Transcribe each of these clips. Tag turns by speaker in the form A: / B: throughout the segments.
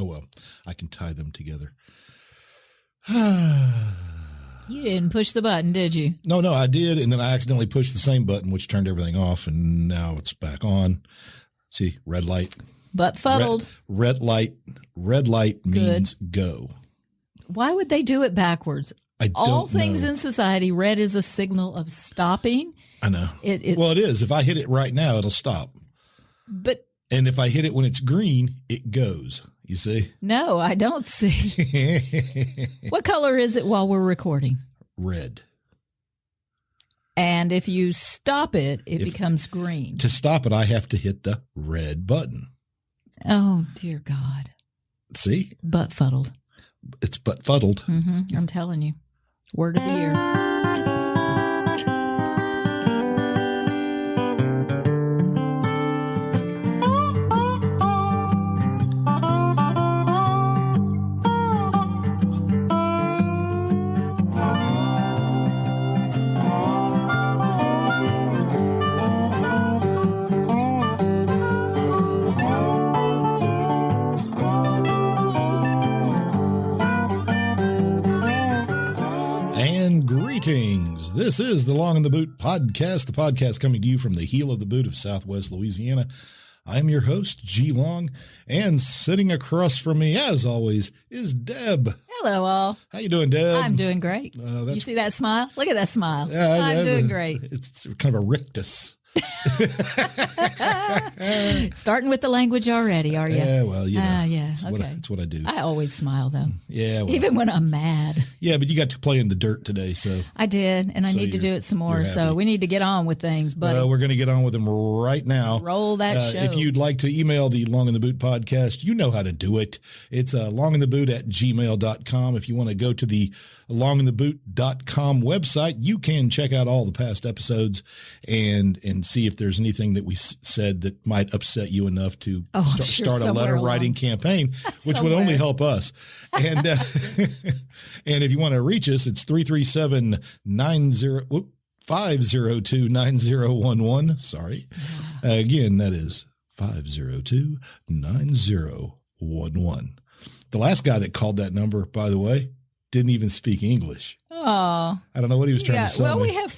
A: Oh, well, I can tie them together.
B: You didn't push the button, did you?
A: No, I did. And then I accidentally pushed the same button, which turned everything off. And now it's back on. See, red light.
B: Buttfuddled.
A: Red light means go.
B: Why would they do it backwards? All things in society, red is a signal of stopping.
A: I know. Well, it is. If I hit it right now, it'll stop. And if I hit it when it's green, it goes. You see?
B: No, I don't see. What color is it while we're recording?
A: Red.
B: And if you stop it, it becomes green.
A: To stop it, I have to hit the red button.
B: Oh, dear God.
A: See?
B: Buttfuddled.
A: It's buttfuddled.
B: Mm-hmm. I'm telling you. Word of the year.
A: Greetings. This is the Long in the Boot podcast, the podcast coming to you from the heel of the boot of Southwest Louisiana. I'm your host, G Long, and sitting across from me, as always, is Deb.
B: Hello, all.
A: How you doing, Deb?
B: I'm doing great. You see that smile? Look at that smile.
A: Yeah,
B: I'm doing great.
A: It's kind of a rictus.
B: Starting with the language already, are you?
A: Yeah, well, you know.
B: Yeah,
A: okay. It's what I do.
B: I always smile, though.
A: Yeah. Well,
B: even when I'm mad.
A: Yeah, but you got to play in the dirt today, so.
B: I did, and I need to do it some more, so we need to get on with things. But
A: well, we're going to get on with them right now.
B: Roll that show.
A: If you'd like to email the Long in the Boot podcast, you know how to do it. It's longintheboot@gmail.com. If you want to go to the longintheboot.com website, you can check out all the past episodes and see if there's anything that we said that might upset you enough to start a letter writing campaign, which would only help us. And and if you want to reach us, it's 337-502-9011. Sorry. Again, that is 502-9011. The last guy that called that number, by the way, didn't even speak English.
B: Oh,
A: I don't know what he was trying to say.
B: Well, we have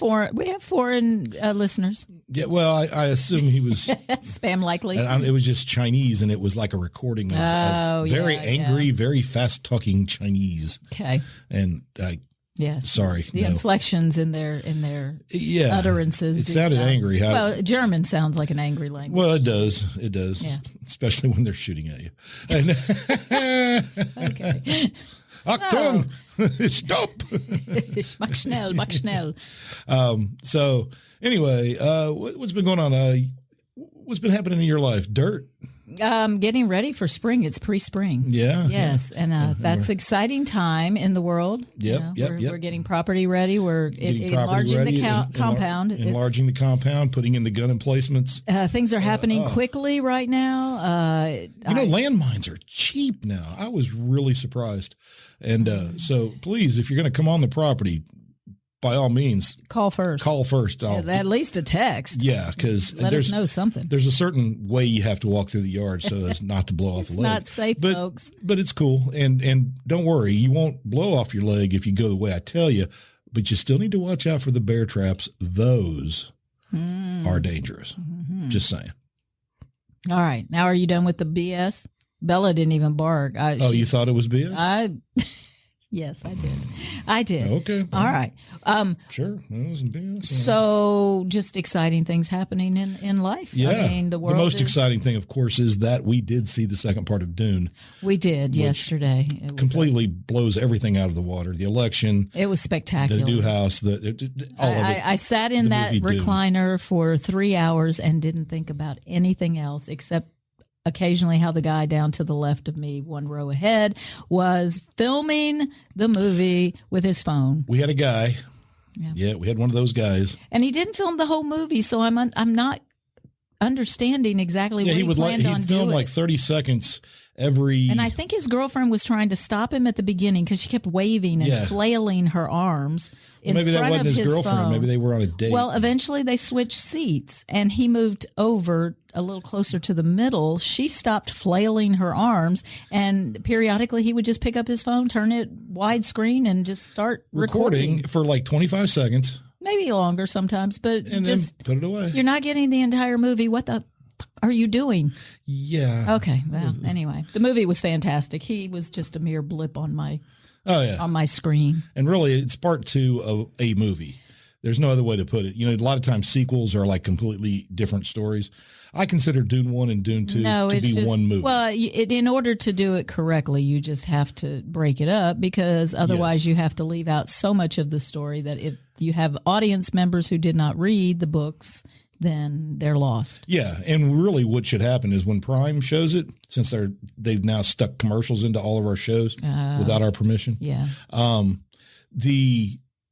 B: foreign listeners.
A: Yeah, well, I assume he was
B: spam likely.
A: It was just Chinese, and it was like a recording of very angry, very fast talking Chinese.
B: Okay,
A: and sorry,
B: the inflections in their utterances.
A: It sounded angry.
B: Well, German sounds like an angry language.
A: Well, it does, especially when they're shooting at you.
B: Okay.
A: Achtung! Stop!
B: Mach schnell.
A: So anyway, what's been going on? What's been happening in your life? Dirt?
B: Getting ready for spring. It's pre-spring.
A: Yeah.
B: Yes. And that's exciting time in the world.
A: Yep.
B: We're getting property ready. We're enlarging the compound.
A: Enlarging the compound, putting in the gun emplacements.
B: Things are happening quickly right now.
A: Landmines are cheap now. I was really surprised. And so please, if you're going to come on the property, by all means,
B: call first.
A: At
B: least a text.
A: Yeah, because
B: let us know something.
A: There's a certain way you have to walk through the yard so as not to blow off a leg.
B: It's not safe, folks.
A: But it's cool. And don't worry, you won't blow off your leg if you go the way I tell you. But you still need to watch out for the bear traps. Those are dangerous. Mm-hmm. Just saying. All
B: right. Now, are you done with the BS? Bella didn't even bark.
A: You thought it was BS?
B: Yes, I did.
A: Okay.
B: All right.
A: Sure. That wasn't BS.
B: So just exciting things happening in life.
A: Yeah.
B: I mean, the
A: most exciting thing, of course, is that we did see the second part of Dune.
B: We did yesterday. It
A: completely blows everything out of the water. The election.
B: It was spectacular.
A: The new house. All of it.
B: I sat in that recliner for 3 hours and didn't think about anything else except occasionally how the guy down to the left of me, one row ahead, was filming the movie with his phone.
A: We had a guy. Yeah, we had one of those guys.
B: And he didn't film the whole movie, so I'm understanding exactly what he planned on doing.
A: He'd film like 30 seconds every.
B: And I think his girlfriend was trying to stop him at the beginning because she kept waving and flailing her arms in
A: maybe
B: front
A: that wasn't
B: of
A: his girlfriend.
B: phone.
A: Maybe they were on a date.
B: Well, eventually they switched seats and he moved over a little closer to the middle. She stopped flailing her arms, and periodically he would just pick up his phone, turn it widescreen, and just start recording
A: for like 25 seconds.
B: Maybe longer sometimes, but
A: and
B: just
A: then put it away.
B: You're not getting the entire movie. What the fuck are you doing?
A: Yeah.
B: Okay. Well, anyway, the movie was fantastic. He was just a mere blip on my on my screen.
A: And really, it's part 2 of a movie. There's no other way to put it. You know, a lot of times sequels are like completely different stories. I consider Dune 1 and Dune 2 to be one movie.
B: Well, in order to do it correctly, you just have to break it up, because otherwise you have to leave out so much of the story that if you have audience members who did not read the books, then they're lost.
A: Yeah, and really what should happen is when Prime shows it, since they've now stuck commercials into all of our shows without our permission.
B: Yeah.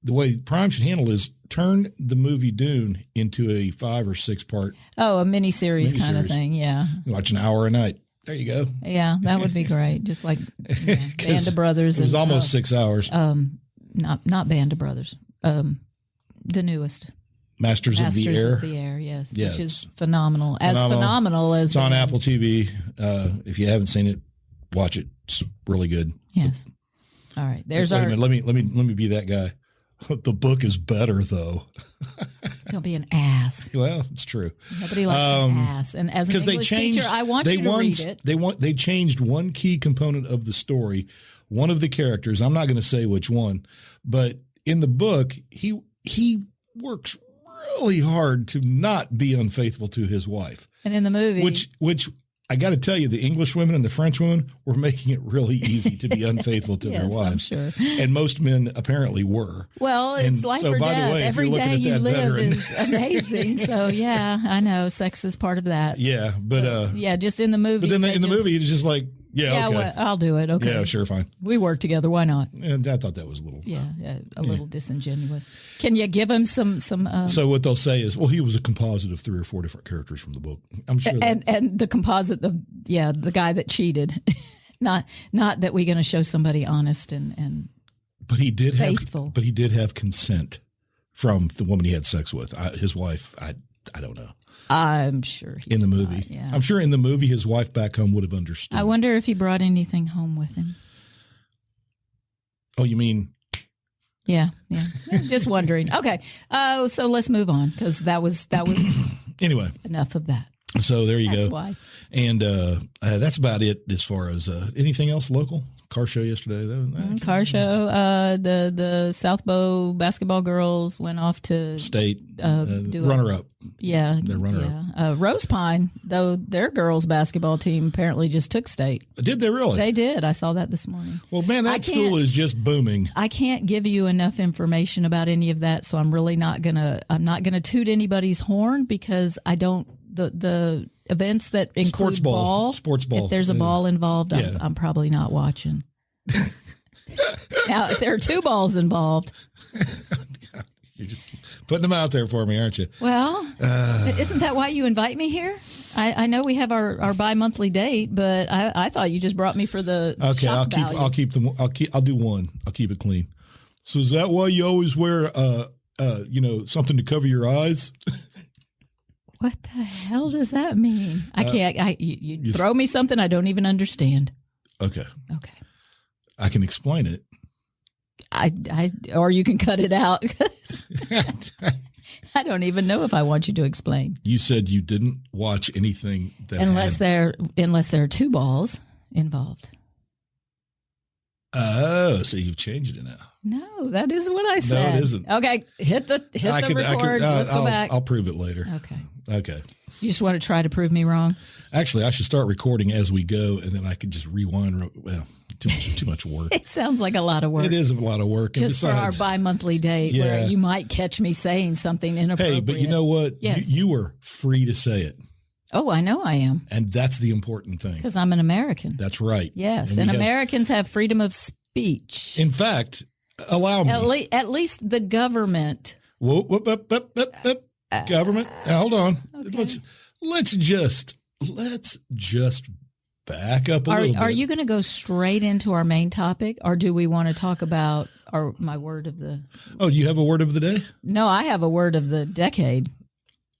A: The way Prime should handle is turn the movie Dune into a 5 or 6 part.
B: Oh, a miniseries kind of thing. Yeah.
A: Watch an hour a night. There you go.
B: Yeah, that would be great. Just like Band of Brothers.
A: It was almost 6 hours.
B: Not Band of Brothers. The newest.
A: Masters of the
B: Air, yes, which is phenomenal. As phenomenal as
A: it's on Apple TV. If you haven't seen it, watch it. It's really good.
B: Yes. All right. There's
A: Wait a minute. Let me be that guy. The book is better, though.
B: Don't be an ass.
A: Well, it's true.
B: Nobody likes an ass. And as an English teacher, I want you to read it.
A: They changed one key component of the story. One of the characters, I'm not going to say which one, but in the book, he works really hard to not be unfaithful to his wife.
B: And in the movie,
A: which I got to tell you, the English women and the French women were making it really easy to be unfaithful to their wives.
B: I'm sure.
A: And most men apparently were.
B: Well, it's life or death. Every day you live is amazing. So yeah, I know sex is part of that.
A: Yeah, but
B: just in the movie.
A: But then in the movie, it's just like, okay.
B: Well, I'll do it. Okay.
A: Yeah, sure, fine.
B: We work together. Why not?
A: And I thought that was a little.
B: A little disingenuous. Can you give him some?
A: So what they'll say is, well, he was a composite of 3 or 4 different characters from the book. I'm sure.
B: And the composite of the guy that cheated, not that we're going to show somebody honest and.
A: But he did
B: faithful.
A: But he did have consent from the woman he had sex with. His wife. I don't know.
B: I'm sure
A: in the movie.
B: Yeah.
A: I'm sure in the movie his wife back home would have understood.
B: I wonder if he brought anything home with him.
A: Oh, you mean?
B: Yeah. Just wondering. Okay. So let's move on, because that was
A: anyway.
B: Enough of that.
A: So there you go.
B: That's why.
A: And that's about it as far as anything else local. Car show yesterday.
B: Car show. The South Bow basketball girls went off to
A: state runner up.
B: Yeah,
A: they're runner
B: up. Rose Pine, though, their girls basketball team apparently just took state.
A: Did they really?
B: They did. I saw that this morning.
A: Well, man, that school is just booming.
B: I can't give you enough information about any of that, so I'm really not gonna. I'm not gonna toot anybody's horn, because I don't. The events that include sports ball. If there's a ball involved, I'm probably not watching. Now, if there are 2 balls involved,
A: you're just putting them out there for me, aren't you?
B: Well, isn't that why you invite me here? I know we have our bi-monthly date, but I thought you just brought me for the shock value.
A: I'll do one. I'll keep it clean. So is that why you always wear something to cover your eyes?
B: What the hell does that mean? I can't. You throw me something I don't even understand.
A: Okay. I can explain it.
B: Or you can cut it out. I don't even know if I want you to explain.
A: You said you didn't watch anything that
B: unless there are 2 balls involved.
A: Oh, so you've changed it now.
B: No, that isn't what I said.
A: No, it isn't.
B: Okay, hit the record. Let's go back.
A: I'll prove it later. Okay.
B: You just want to try to prove me wrong?
A: Actually, I should start recording as we go, and then I could just rewind. Well, too much work.
B: It sounds like a lot of work.
A: It is a lot of work.
B: Just for our bi-monthly date, where you might catch me saying something inappropriate.
A: Hey, but you know what?
B: Yes.
A: You were free to say it.
B: Oh, I know I am.
A: And that's the important thing.
B: Because I'm an American.
A: That's right.
B: Yes, and Americans have freedom of speech.
A: In fact, allow me.
B: At least the government.
A: Government. Hold on.
B: Okay.
A: let's just back up a little bit.
B: Are you going to go straight into our main topic, or do we want to talk about my word of the?
A: Oh, you have a word of the day?
B: No, I have a word of the decade.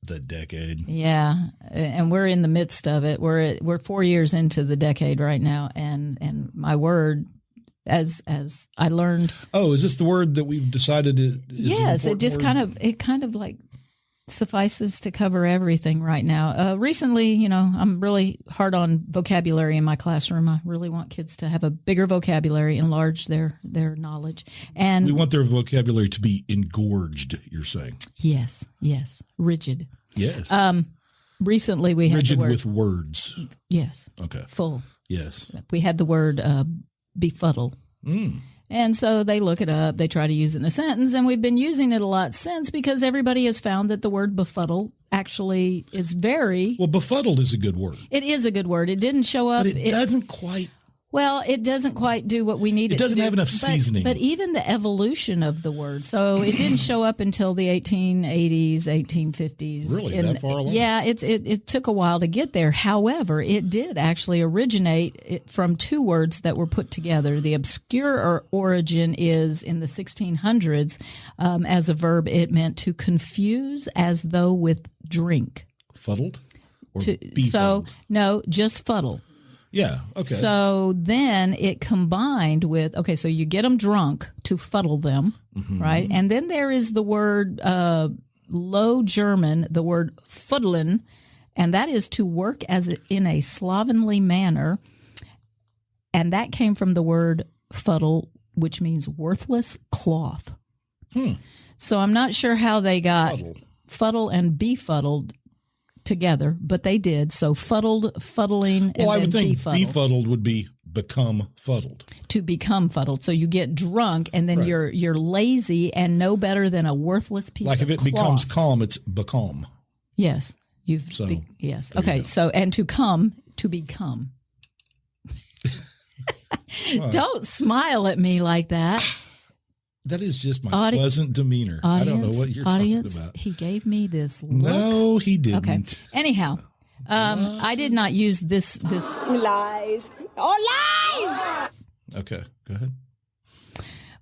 A: The decade.
B: Yeah, and we're in the midst of it. We're 4 years into the decade right now, and my word, as I learned.
A: Oh, is this the word that we've decided?
B: Yes, it just kind of like suffices to cover everything right now. Recently, I'm really hard on vocabulary in my classroom. I really want kids to have a bigger vocabulary, enlarge their knowledge. And
A: we want their vocabulary to be engorged, you're saying?
B: Yes. Rigid.
A: Yes.
B: Recently we had
A: rigid
B: the word,
A: with words.
B: Yes.
A: Okay.
B: Full.
A: Yes.
B: We had the word befuddle. And so they look it up, they try to use it in a sentence, and we've been using it a lot since because everybody has found that the word befuddle actually is very...
A: Well, befuddled is a good word.
B: It is a good word. It didn't show up...
A: But it doesn't quite...
B: Well, it doesn't quite do what we need it to do.
A: It doesn't have enough seasoning.
B: But even the evolution of the word. So it didn't show up until the 1880s, 1850s.
A: Really? That far along?
B: Yeah, it took a while to get there. However, it did actually originate from two words that were put together. The obscure origin is in the 1600s. As a verb, it meant to confuse as though with drink.
A: Fuddled? Or befuddled?
B: So, no, just fuddle.
A: Yeah, okay.
B: So then it combined with, so you get them drunk to fuddle them, right? And then there is the word Low German, the word fuddlen, and that is to work in a slovenly manner. And that came from the word fuddle, which means worthless cloth. So I'm not sure how they got fuddle and befuddled together, but they did. So fuddled, fuddling, and
A: I would
B: then
A: think befuddled would be become fuddled.
B: To become fuddled. So you get drunk and then you're lazy and no better than a worthless piece of cloth.
A: Like if it becomes calm, it's become.
B: Yes. Yes. Okay. So, and to become. Don't smile at me like that.
A: That is just my pleasant demeanor. I don't know what you're talking about.
B: He gave me this look.
A: No, he didn't.
B: Okay. Anyhow, I did not use this.
C: Lies. Oh, lies!
A: Okay, go ahead.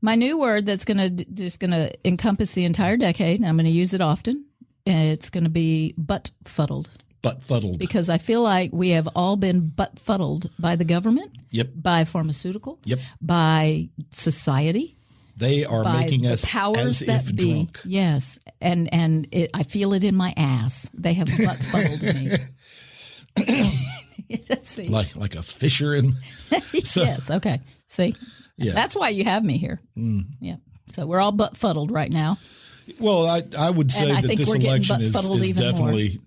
B: My new word that's just gonna encompass the entire decade, and I'm going to use it often. It's going to be buttfuddled.
A: Buttfuddled.
B: Because I feel like we have all been buttfuddled by the government.
A: Yep.
B: By pharmaceutical.
A: Yep.
B: By society.
A: They are making us as if drunk.
B: Yes, and I feel it in my ass. They have butt-fuddled me.
A: like a fisher in.
B: Yes. Okay. See. Yeah. That's why you have me here. Yeah. So we're all butt-fuddled right now.
A: Well, I would say that this election is definitely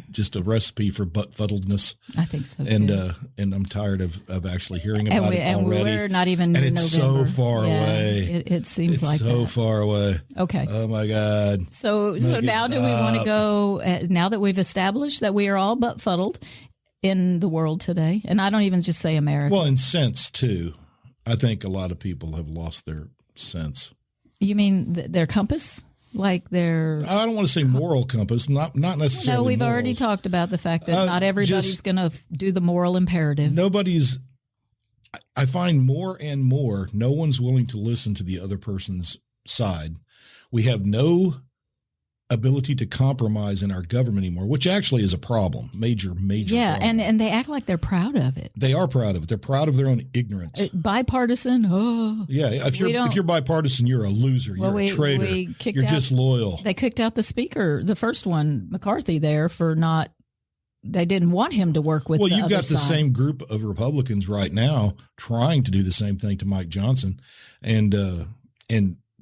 A: just a recipe for butt-fuddledness.
B: I think so, too.
A: And I'm tired of actually hearing about it already.
B: And we're not even in November.
A: It's so far away.
B: It seems like
A: so far away.
B: Okay.
A: Oh, my God.
B: So now do we want to go, now that we've established that we are all butt-fuddled in the world today, and I don't even just say America.
A: Well, in sense, too. I think a lot of people have lost their sense.
B: You mean their compass? Like their...
A: I don't want to say moral compass, not necessarily
B: No, we've
A: morals.
B: already talked about the fact that not everybody's going to do the moral imperative.
A: I find more and more, no one's willing to listen to the other person's side. We have no ability to compromise in our government anymore, which actually is a problem, major
B: yeah,
A: problem.
B: and they act like they're proud of it.
A: They are proud of it. They're proud of their own ignorance.
B: Bipartisan,
A: yeah. If you're bipartisan, you're a loser. You're a traitor. You're disloyal.
B: They kicked out the speaker, the first one, McCarthy, there for not. They didn't want him to work with. Well,
A: you've got the same group of Republicans right now trying to do the same thing to Mike Johnson, and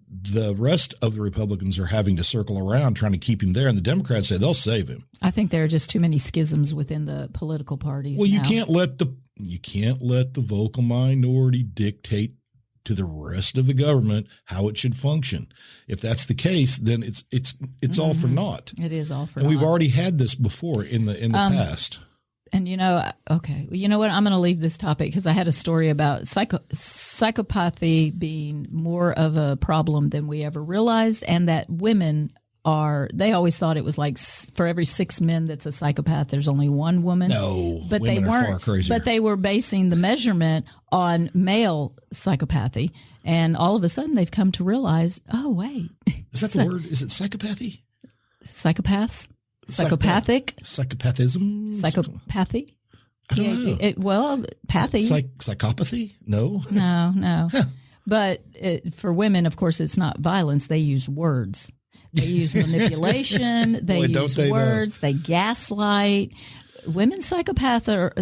A: the rest of the Republicans are having to circle around trying to keep him there, and the Democrats say they'll save him.
B: I think there are just too many schisms within the political parties.
A: Well, you can't let the vocal minority dictate to the rest of the government how it should function. If that's the case, then it's all for naught.
B: It is all for naught.
A: And we've already had this before in the past.
B: And okay, you know what? I'm going to leave this topic because I had a story about psychopathy being more of a problem than we ever realized, and that women they always thought it was like for every 6 men that's a psychopath, there's only one woman.
A: No,
B: but
A: women
B: they weren't.
A: Are far crazier.
B: But they were basing the measurement on male psychopathy, and all of a sudden they've come to realize, oh wait,
A: is that the word? Is it psychopathy?
B: Psychopaths, psychopathic,
A: psychopathism,
B: psychopathy.
A: I don't know.
B: Pathy.
A: Psychopathy? No.
B: No. Huh. But for women, of course, it's not violence. They use words. They use manipulation. They use words. They gaslight. Women's psychopaths are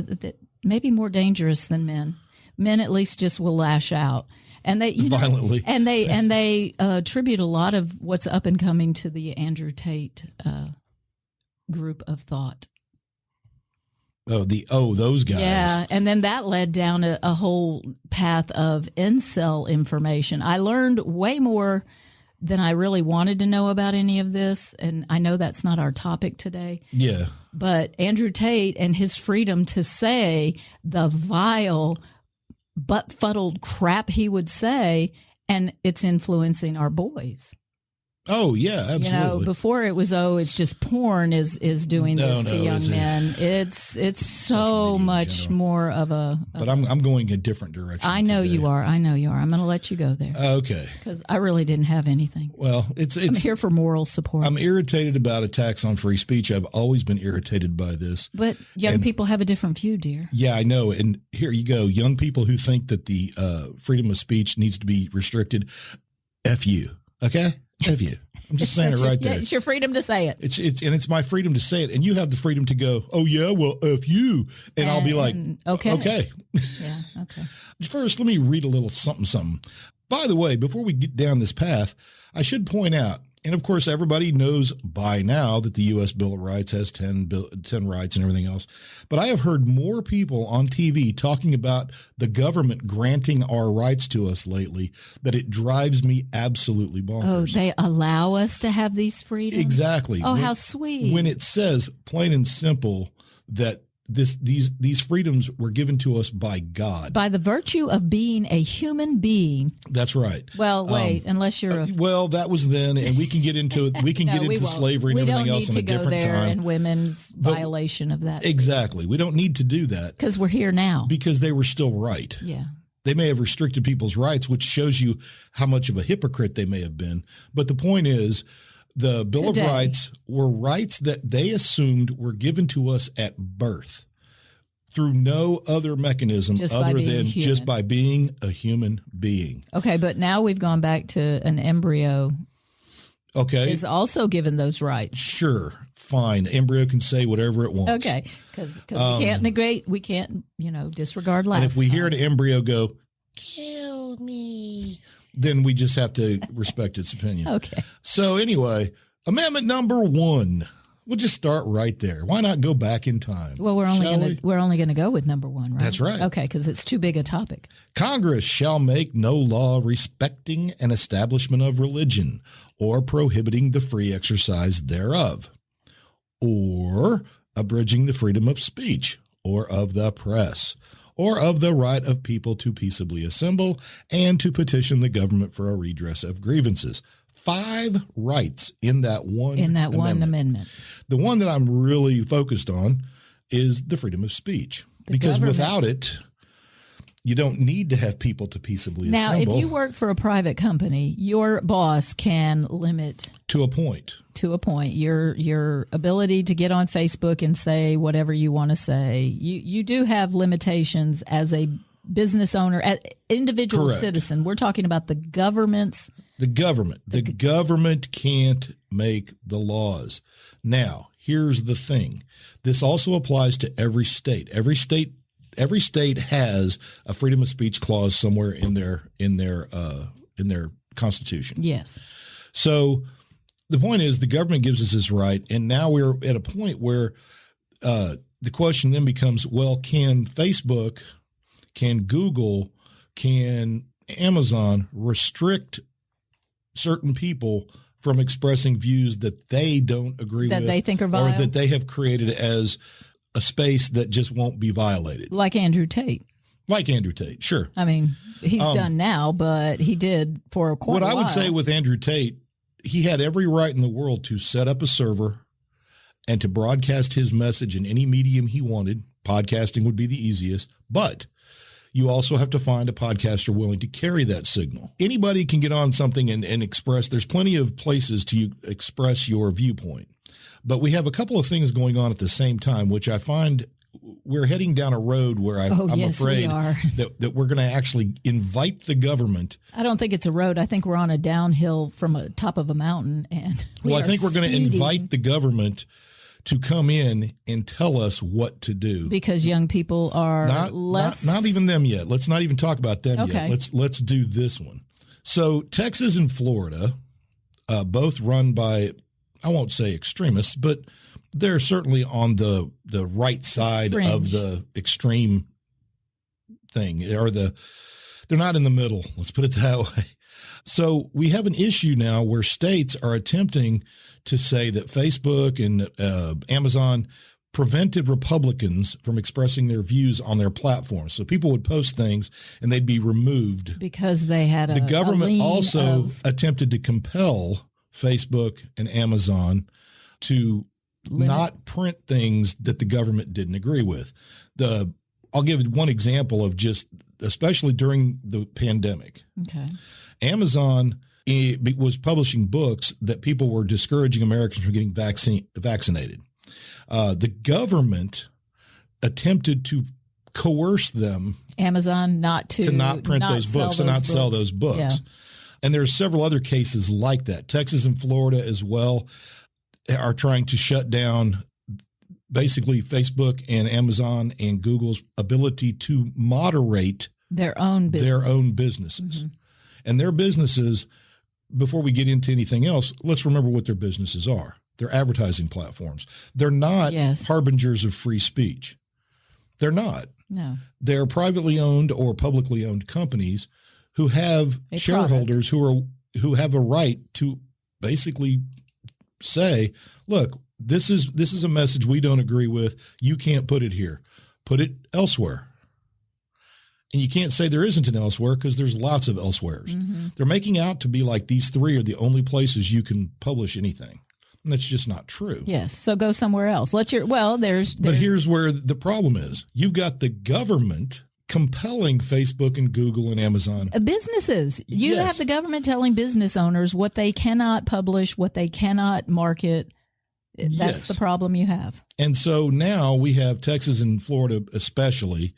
B: maybe more dangerous than men. Men at least just will lash out, and they
A: violently.
B: And they attribute a lot of what's up and coming to the Andrew Tate group of thought.
A: Those guys.
B: Yeah, and then that led down a whole path of incel information. I learned way more than I really wanted to know about any of this, and I know that's not our topic today.
A: Yeah.
B: But Andrew Tate and his freedom to say the vile, butt-fuddled crap he would say, and it's influencing our boys.
A: Oh, yeah, absolutely.
B: Before it was, it's just porn is doing this to young men. It's so much more of a.
A: But I'm going a different direction.
B: I know you are. I'm going to let you go there.
A: Okay.
B: Because I really didn't have anything.
A: Well, I'm
B: here for moral support.
A: I'm irritated about attacks on free speech. I've always been irritated by this.
B: But young people have a different view, dear.
A: Yeah, I know. And here you go. Young people who think that the freedom of speech needs to be restricted. F you. Okay? F you. I'm just saying it right there.
B: It's your freedom to say it.
A: It's my freedom to say it, and you have the freedom to go, oh yeah, well F you, and I'll be like, okay.
B: Yeah, okay.
A: First, let me read a little something. By the way, before we get down this path, I should point out, and of course everybody knows by now that the U.S. Bill of Rights has 10 rights and everything else, but I have heard more people on TV talking about the government granting our rights to us lately that it drives me absolutely bonkers.
B: Oh, they allow us to have these freedoms?
A: Exactly.
B: Oh, how sweet.
A: When it says plain and simple that these freedoms were given to us by God. By
B: the virtue of being a human being.
A: That's right.
B: Well, wait, unless you're
A: well, that was then, and we can get into it. We can get into slavery and everything else in a different time. We don't need to go there
B: and women's violation of that.
A: Exactly. We don't need to do that.
B: Because we're here now.
A: Because they were still right.
B: Yeah.
A: They may have restricted people's rights, which shows you how much of a hypocrite they may have been. But the point is, the Bill of Rights were rights that they assumed were given to us at birth through no other mechanism other than just by being a human being.
B: Okay, but now we've gone back to an embryo.
A: Okay.
B: Is also given those rights.
A: Sure. Fine. Embryo can say whatever it wants.
B: Okay. Because we can't negate, we can't, disregard last
A: And if we
B: time.
A: hear an embryo go, kill me, then we just have to respect its opinion.
B: Okay.
A: So anyway, amendment number 1. We'll just start right there. Why not go back in time?
B: Well, we're only going to go with number 1, right?
A: That's right.
B: Okay, because it's too big a topic.
A: Congress shall make no law respecting an establishment of religion or prohibiting the free exercise thereof, or abridging the freedom of speech or of the press, or of the right of people to peaceably assemble and to petition the government for a redress of grievances. 5 rights in that one amendment. The one that I'm really focused on is the freedom of speech, because without it, you don't need to have people to peaceably assemble.
B: Now, if you work for a private company, your boss can limit
A: to a point your ability to get on Facebook and say whatever you want to say.
B: You do have limitations as a business owner, as individual citizen. We're talking about the government's.
A: The government can't make the laws. Now, here's the thing. This also applies to every state. Every state has a freedom of speech clause somewhere in their constitution.
B: Yes.
A: So the point is, the government gives us this right, and now we're at a point where the question then becomes, well, can Facebook, can Google, can Amazon restrict certain people from expressing views that they don't agree with,
B: that they think are vile,
A: or that they have created as a space that just won't be violated?
B: Like Andrew Tate.
A: Sure.
B: I mean, he's done now, but he did for quite a while.
A: What I would say with Andrew Tate he had every right in the world to set up a server and to broadcast his message in any medium he wanted. Podcasting would be the easiest, but you also have to find a podcaster willing to carry that signal. Anybody can get on something and express. There's plenty of places to express your viewpoint, but we have a couple of things going on at the same time, which I find we're heading down a road where I'm afraid that we're going to actually invite the government.
B: I don't think it's a road. I think we're on a downhill from a top of a mountain. And
A: I think we're going to invite the government to come in and tell us what to do.
B: Because young people are
A: not even them yet. Let's not even talk about them yet. Let's do this one. So Texas and Florida, both run by, I won't say extremists, but they're certainly on the right side of the extreme thing, or they're not in the middle. Let's put it that way. So we have an issue now where states are attempting to say that Facebook and Amazon prevented Republicans from expressing their views on their platforms. So people would post things and they'd be removed
B: because they had
A: the government also attempted to compel Facebook and Amazon to not print things that the government didn't agree with. I'll give one example of just, especially during the pandemic.
B: Okay.
A: Amazon was publishing books that people were discouraging Americans from getting vaccinated. The government attempted to coerce them,
B: Amazon, not
A: print those books, to not sell those books. Yeah. And there are several other cases like that. Texas and Florida as well are trying to shut down basically Facebook and Amazon and Google's ability to moderate
B: their own
A: businesses. Mm-hmm. And their businesses, before we get into anything else, let's remember what their businesses are. They're advertising platforms. They're not harbingers of free speech. They're not.
B: No.
A: They're privately owned or publicly owned companies who have shareholders who have a right to basically say, look, this is a message we don't agree with. You can't put it here. Put it elsewhere. And you can't say there isn't an elsewhere because there's lots of elsewheres. Mm-hmm. They're making out to be like these three are the only places you can publish anything. And that's just not true.
B: Yes. So go somewhere else. But here's where the problem is. You've got the government compelling Facebook and Google and Amazon. Businesses. You have the government telling business owners what they cannot publish, what they cannot market. That's the problem you have.
A: And so now we have Texas and Florida especially.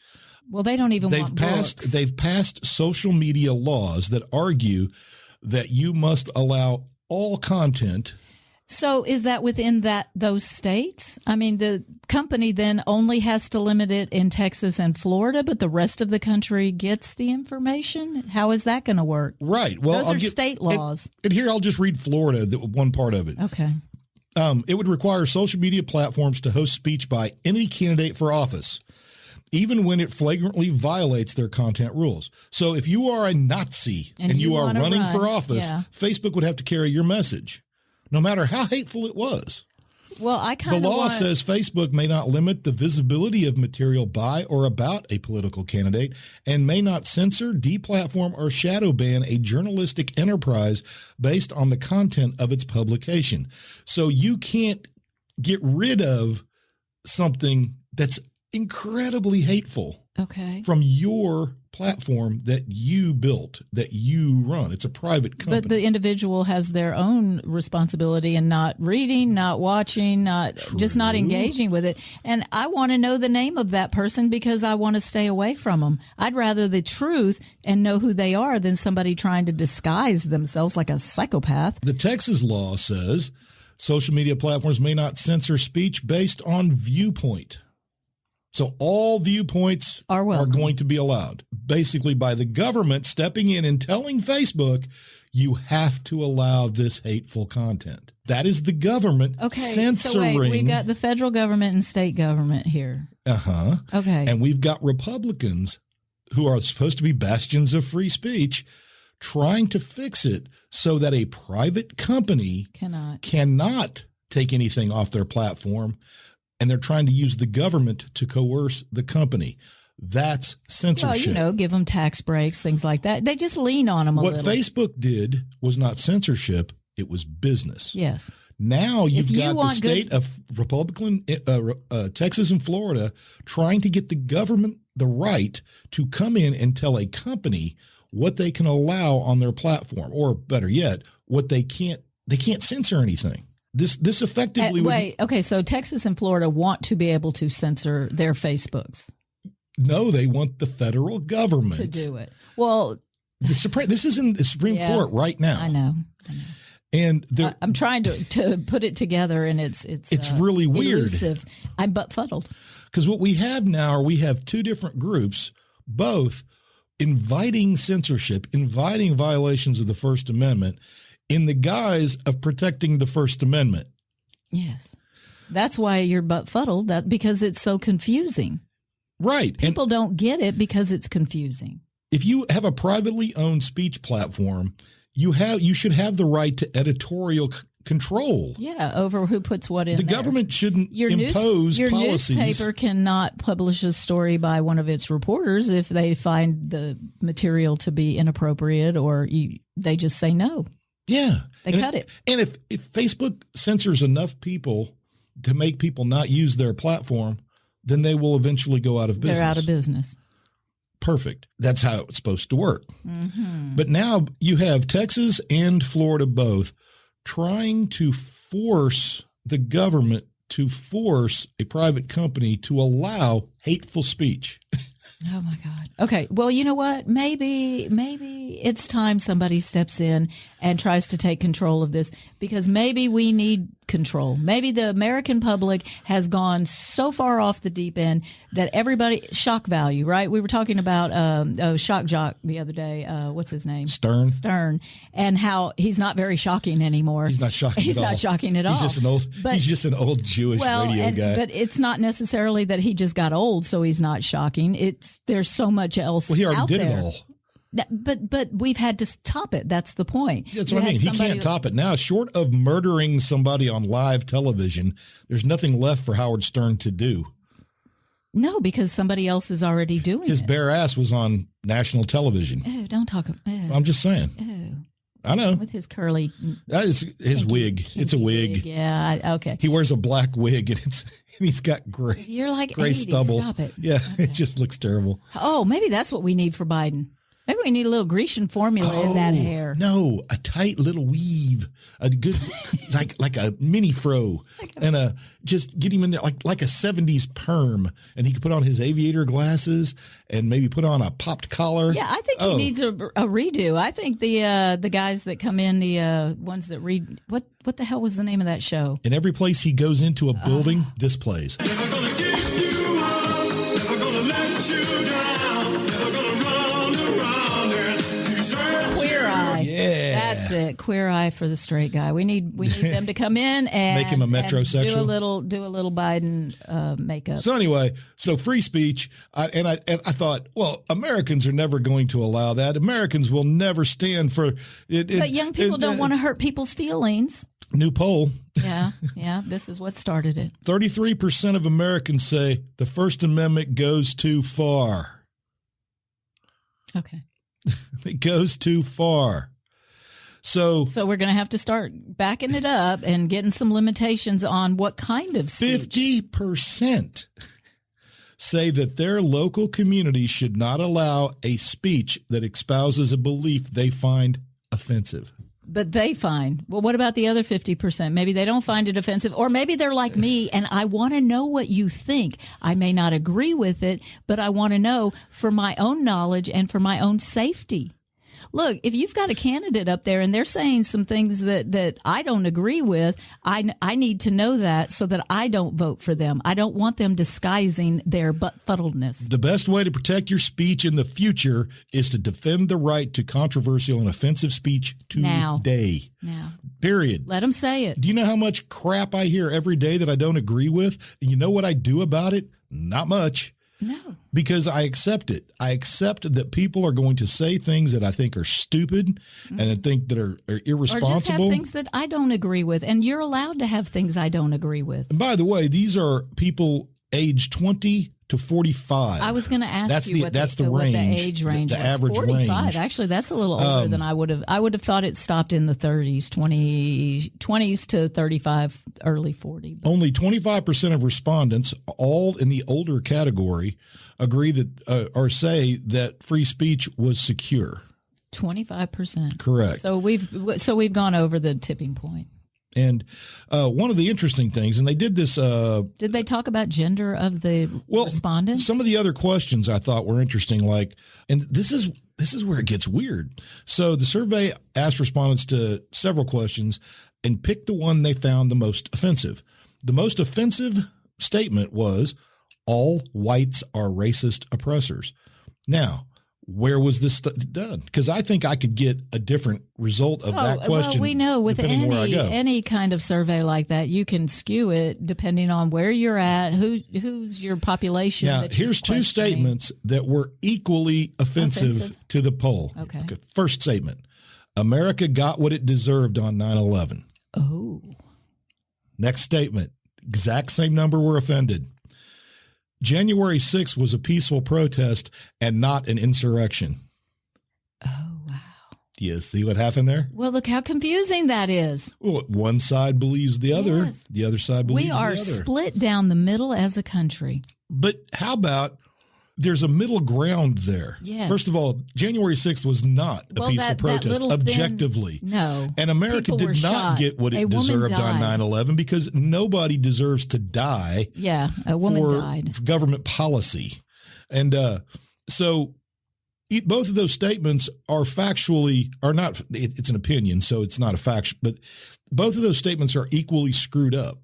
B: Well, they don't even want books.
A: They've passed social media laws that argue that you must allow all content.
B: So is that within those states? I mean, the company then only has to limit it in Texas and Florida, but the rest of the country gets the information? How is that going to work?
A: Right. Well,
B: those are state laws.
A: And here I'll just read Florida, one part of it.
B: Okay.
A: It would require social media platforms to host speech by any candidate for office, even when it flagrantly violates their content rules. So if you are a Nazi and you are running for office, Facebook would have to carry your message, no matter how hateful it was.
B: Well, the
A: law says Facebook may not limit the visibility of material by or about a political candidate and may not censor, deplatform, or shadow ban a journalistic enterprise based on the content of its publication. So you can't get rid of something that's incredibly hateful from your platform that you built, that you run. It's a private company.
B: But the individual has their own responsibility in not reading, not watching, just not engaging with it. And I want to know the name of that person because I want to stay away from them. I'd rather the truth and know who they are than somebody trying to disguise themselves like a psychopath.
A: The Texas law says social media platforms may not censor speech based on viewpoint. So all viewpoints are going to be allowed, basically by the government stepping in and telling Facebook, you have to allow this hateful content. That is the government censoring. So wait,
B: we've got the federal government and state government here. Okay.
A: And we've got Republicans who are supposed to be bastions of free speech trying to fix it so that a private company cannot take anything off their platform. And they're trying to use the government to coerce the company. That's censorship.
B: Well, give them tax breaks, things like that. They just lean on them a little.
A: What Facebook did was not censorship. It was business.
B: Yes.
A: Now you've got the state of Republican Texas and Florida trying to get the government the right to come in and tell a company what they can allow on their platform, or better yet, what they can't. They can't censor anything. This effectively
B: okay, so Texas and Florida want to be able to censor their Facebooks.
A: No, they want the federal government
B: to do it. Well,
A: this is in the Supreme Court right now.
B: I know.
A: And
B: I'm trying to put it together, and it's
A: really weird.
B: Elusive. I'm buttfuddled.
A: Because what we have now, we have two different groups, both inviting censorship, inviting violations of the First Amendment in the guise of protecting the First Amendment.
B: Yes. That's why you're buttfuddled, because it's so confusing.
A: Right.
B: People don't get it because it's confusing.
A: If you have a privately owned speech platform, you should have the right to editorial control.
B: Yeah, over who puts what in
A: the
B: there.
A: Government shouldn't impose
B: your
A: policies.
B: Your newspaper cannot publish a story by one of its reporters if they find the material to be inappropriate, or they just say no.
A: Yeah.
B: They cut it.
A: And if Facebook censors enough people to make people not use their platform, then they will eventually go out of business.
B: They're out of business.
A: Perfect. That's how it's supposed to work.
B: Mm-hmm.
A: But now you have Texas and Florida both trying to force the government to force a private company to allow hateful speech.
B: Oh, my God. Okay. Well, you know what? Maybe it's time somebody steps in and tries to take control of this, because maybe we need control. Maybe the American public has gone so far off the deep end that everybody – shock value, right? We were talking about Shock Jock the other day. What's his name? Stern. And how he's not very shocking anymore.
A: He's not shocking
B: He's
A: at all.
B: not shocking at all.
A: He's just an old Jewish radio guy.
B: But it's not necessarily that he just got old, so he's not shocking. There's so much else.
A: Well, he already did
B: there.
A: it all.
B: But we've had to top it. That's the point.
A: That's what I mean. He can't top it now. Short of murdering somebody on live television, there's nothing left for Howard Stern to do.
B: No, because somebody else is already doing it.
A: His bare ass was on national television.
B: Oh, don't talk.
A: I'm just saying.
B: Oh.
A: I know.
B: With his curly.
A: That is his wig. It's a wig.
B: Yeah. Okay.
A: He wears a black wig, and he's got gray.
B: You're like
A: gray
B: 80.
A: stubble.
B: Stop it.
A: Yeah, okay. It just looks terrible.
B: Oh, maybe that's what we need for Biden. Maybe we need a little Grecian formula in that hair.
A: No, a tight little weave, a good like a mini fro, and just get him in there like a 70s perm, and he could put on his aviator glasses and maybe put on a popped collar.
B: Yeah, I think he needs a redo. I think the guys that come in, the ones that read what the hell was the name of that show?
A: In every place he goes into a building, this plays.
D: Never gonna give you up, never gonna let you down, never gonna run around and desert
B: Queer Eye.
A: Yeah.
B: That's it. Queer Eye for the straight guy. We need them to come in and
A: make him a metrosexual.
B: Do a little Biden makeup.
A: So anyway, free speech, I thought, well, Americans are never going to allow that. Americans will never stand for it.
B: But young people don't want to hurt people's feelings.
A: New poll.
B: Yeah. This is what started it.
A: 33% of Americans say the First Amendment goes too far.
B: Okay.
A: It goes too far. So
B: we're going to have to start backing it up and getting some limitations on what kind of speech.
A: 50% say that their local community should not allow a speech that espouses a belief they find offensive.
B: But they find. Well, what about the other 50%? Maybe they don't find it offensive, or maybe they're like me and I want to know what you think. I may not agree with it, but I want to know for my own knowledge and for my own safety. Look, if you've got a candidate up there and they're saying some things that I don't agree with, I need to know that so that I don't vote for them. I don't want them disguising their buttfuddledness.
A: The best way to protect your speech in the future is to defend the right to controversial and offensive speech today.
B: Now.
A: Period.
B: Let them say it.
A: Do you know how much crap I hear every day that I don't agree with? And you know what I do about it? Not much.
B: No.
A: Because I accept it. I accept that people are going to say things that I think are stupid and I think that are irresponsible.
B: Or just have things that I don't agree with. And you're allowed to have things I don't agree with.
A: And by the way, these are people age 20 to 45.
B: I was going to ask
A: that's
B: you
A: what the
B: age range
A: the
B: was.
A: average
B: 45.
A: range.
B: Actually, that's a little older than I would have. I would have thought it stopped in the 30s, 20s to 35, early 40. But.
A: Only 25% of respondents, all in the older category, agree that or say that free speech was secure.
B: 25%.
A: Correct.
B: So we've gone over the tipping point.
A: And one of the interesting things, and they did this.
B: Did they talk about gender of the respondents?
A: Some of the other questions I thought were interesting, and this is where it gets weird. So the survey asked respondents to several questions and picked the one they found the most offensive. The most offensive statement was, "All whites are racist oppressors." Now, where was this done? Because I think I could get a different result of that question.
B: Well, we know with any kind of survey like that, you can skew it depending on where you're at, who's your population.
A: Now, here's two statements that were equally offensive to the poll.
B: Okay.
A: First statement: America got what it deserved on 9/11.
B: Oh.
A: Next statement: exact same number were offended. January 6th was a peaceful protest and not an insurrection.
B: Oh, wow.
A: Do you see what happened there?
B: Well, look how confusing that is.
A: Well, one side believes the other.
B: Yes.
A: The other side believes the other.
B: We are split down the middle as a country.
A: But how about there's a middle ground there?
B: Yes.
A: First of all, January 6th was not a peaceful protest, objectively.
B: No.
A: And America did not get what it deserved on 9/11 because nobody deserves to die.
B: Yeah, a woman died.
A: For government policy. And so both of those statements are not, it's an opinion, so it's not a fact, but both of those statements are equally screwed up.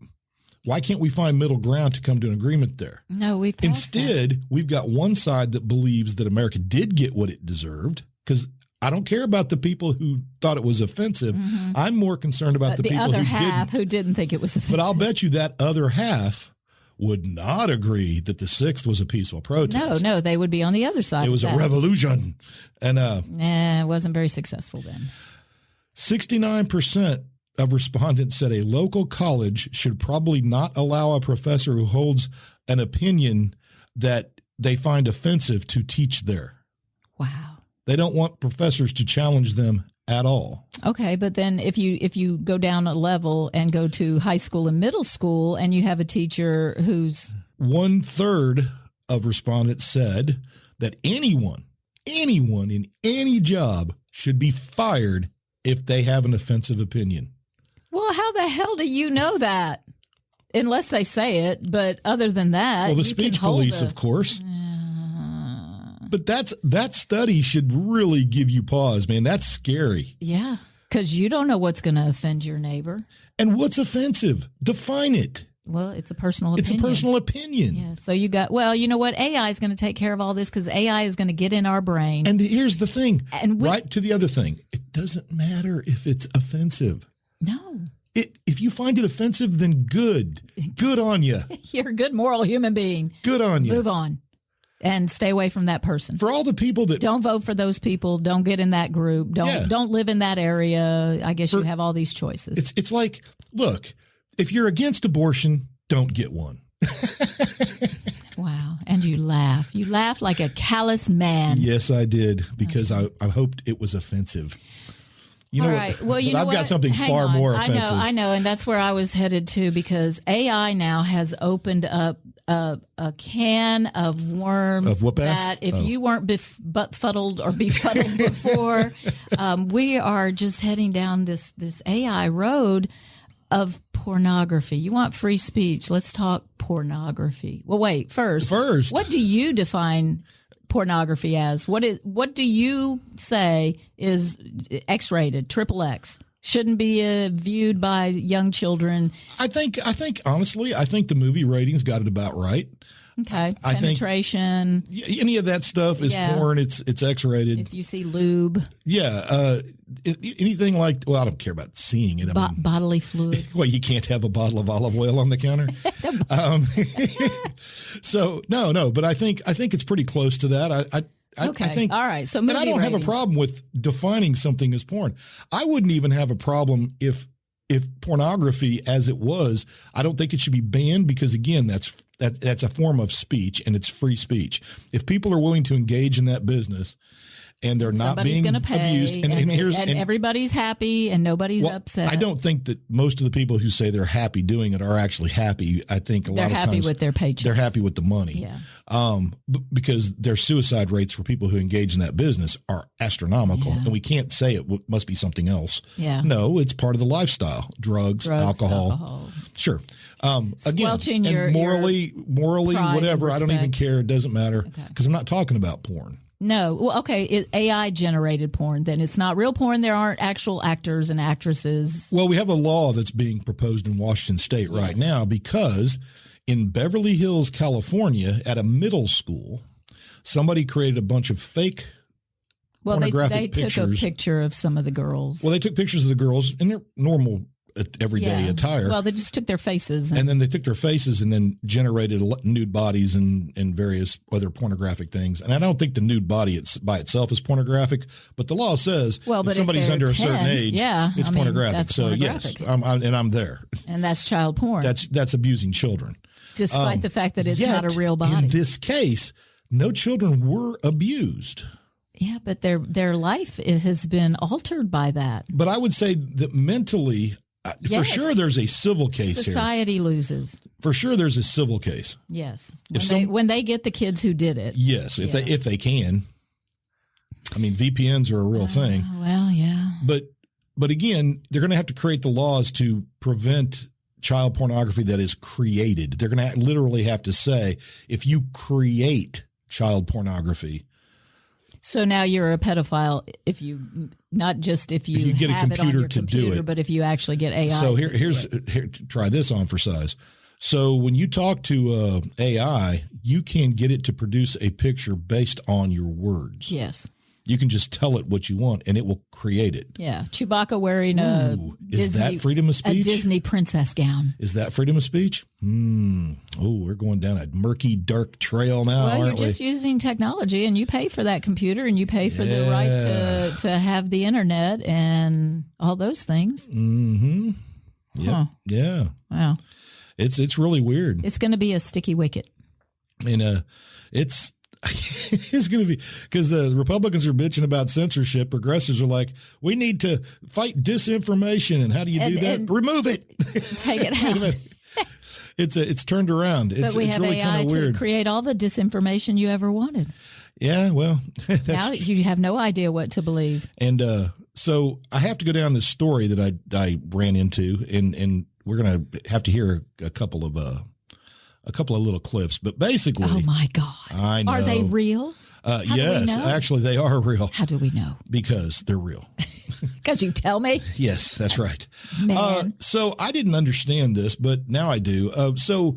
A: Why can't we find middle ground to come to an agreement there?
B: No,
A: we've got one side that believes that America did get what it deserved, because I don't care about the people who thought it was offensive. Mm-hmm. I'm more concerned about the people
B: other half who didn't think it was offensive.
A: But I'll bet you that other half would not agree that the 6th was a peaceful protest.
B: No, they would be on the other side.
A: It was a revolution. And
B: it wasn't very successful then.
A: 69% of respondents said a local college should probably not allow a professor who holds an opinion that they find offensive to teach there.
B: Wow.
A: They don't want professors to challenge them at all.
B: Okay, but then if you go down a level and go to high school and middle school and you have a teacher who's...
A: 1/3 of respondents said that anyone in any job should be fired if they have an offensive opinion.
B: Well, how the hell do you know that? Unless they say it, but other than that,
A: well, the speech police, of course. But that study should really give you pause, man. That's scary.
B: Yeah, because you don't know what's going to offend your neighbor.
A: And what's offensive? Define it.
B: Well, it's a personal opinion.
A: It's a personal opinion.
B: Yeah. So you know what? AI is going to take care of all this because AI is going to get in our brain.
A: And here's the thing. Right to the other thing. It doesn't matter if it's offensive.
B: No.
A: If you find it offensive, then good on you.
B: You're a good moral human being.
A: Good on you.
B: Move on and stay away from that person.
A: For all the people that
B: don't vote for those people, don't get in that group, don't live in that area. I guess you have all these choices.
A: It's like, look, if you're against abortion, don't get one.
B: Wow. And you laugh. You laugh like a callous man.
A: Yes, I did, because I hoped it was offensive. You know,
B: all right. Well,
A: I've got something far more offensive.
B: I know, and that's where I was headed to, because AI now has opened up a can of worms.
A: Of whoop-ass?
B: That if you weren't buttfuddled or befuddled before, we are just heading down this AI road of pornography. You want free speech? Let's talk pornography. Well, wait. First, what do you define pornography as? What do you say is X-rated, XXX? Shouldn't be viewed by young children? I think honestly, the movie ratings got it about right. Okay. Penetration.
A: Think any of that stuff is porn. It's X-rated.
B: If you see lube. Yeah.
A: Anything like, well, I don't care about seeing it.
B: Bodily fluids.
A: Well, you can't have a bottle of olive oil on the counter. So no, but I think it's pretty close to that. I think,
B: all right. So
A: I don't have a problem with defining something as porn. I wouldn't even have a problem if if pornography as it was, I don't think it should be banned because, again, that's a form of speech and it's free speech. If people are willing to engage in that business and they're not being abused,
B: and everybody's happy and nobody's upset.
A: I don't think that most of the people who say they're happy doing it are actually happy. I think
B: they're happy with their paychecks.
A: They're happy with the money.
B: Yeah.
A: Because their suicide rates for people who engage in that business are astronomical.
B: Yeah.
A: And we can't say it must be something else.
B: Yeah.
A: No, it's part of the lifestyle. Drugs, alcohol. Sure. Again, and morally, whatever. I don't even care. It doesn't matter because I'm not talking about porn.
B: No. Well, okay. AI generated porn. Then it's not real porn. There aren't actual actors and actresses.
A: Well, we have a law that's being proposed in Washington State right now because in Beverly Hills, California, at a middle school, somebody created a bunch of fake pornographic pictures.
B: They took a picture of some of the girls.
A: Well, they took pictures of the girls in their normal everyday attire.
B: Well, they just took their faces.
A: And then they took their faces and then generated nude bodies and various other pornographic things. And I don't think the nude body by itself is pornographic, but the law says if somebody's under a certain age, it's pornographic. So pornographic. Yes, I'm there.
B: And that's child porn.
A: That's abusing children.
B: Despite the fact that it's not a real body.
A: In this case, no children were abused.
B: Yeah, but their life has been altered by that.
A: But I would say that mentally, for sure, there's a civil case here.
B: Society loses.
A: For sure, there's a civil case.
B: Yes, when they get the kids who did it.
A: Yes, if they can. I mean, VPNs are a real thing.
B: Well, yeah.
A: But again, they're going to have to create the laws to prevent child pornography that is created. They're going to literally have to say, if you create child pornierography.
B: So now you're a pedophile if you
A: get a computer to do it,
B: but if you actually get AI.
A: So here, try this on for size. So when you talk to AI, you can get it to produce a picture based on your words.
B: Yes.
A: You can just tell it what you want, and it will create it.
B: Yeah, Chewbacca wearing
A: is that freedom of speech?
B: A Disney princess gown.
A: Is that freedom of speech? Oh, we're going down a murky, dark trail now,
B: well, you're just using technology, and you pay for that computer, and you pay for the right to have the internet and all those things.
A: Mm-hmm. Yep. Huh. Yeah.
B: Wow.
A: It's really weird.
B: It's going to be a sticky wicket.
A: And it's... it's going to be because the Republicans are bitching about censorship. Progressives are like, we need to fight disinformation. And how do you do that? Remove it.
B: Take it out.
A: It's turned around.
B: But we have really AI to create all the disinformation you ever wanted.
A: Yeah, well,
B: now you have no idea what to believe.
A: And so I have to go down this story that I ran into, and we're going to have to hear a couple of little clips, but basically,
B: oh my God,
A: I know.
B: Are they real?
A: Yes, actually, they are real.
B: How do we know?
A: Because they're real.
B: Because you tell me?
A: Yes, that's right.
B: Man.
A: So I didn't understand this, but now I do. So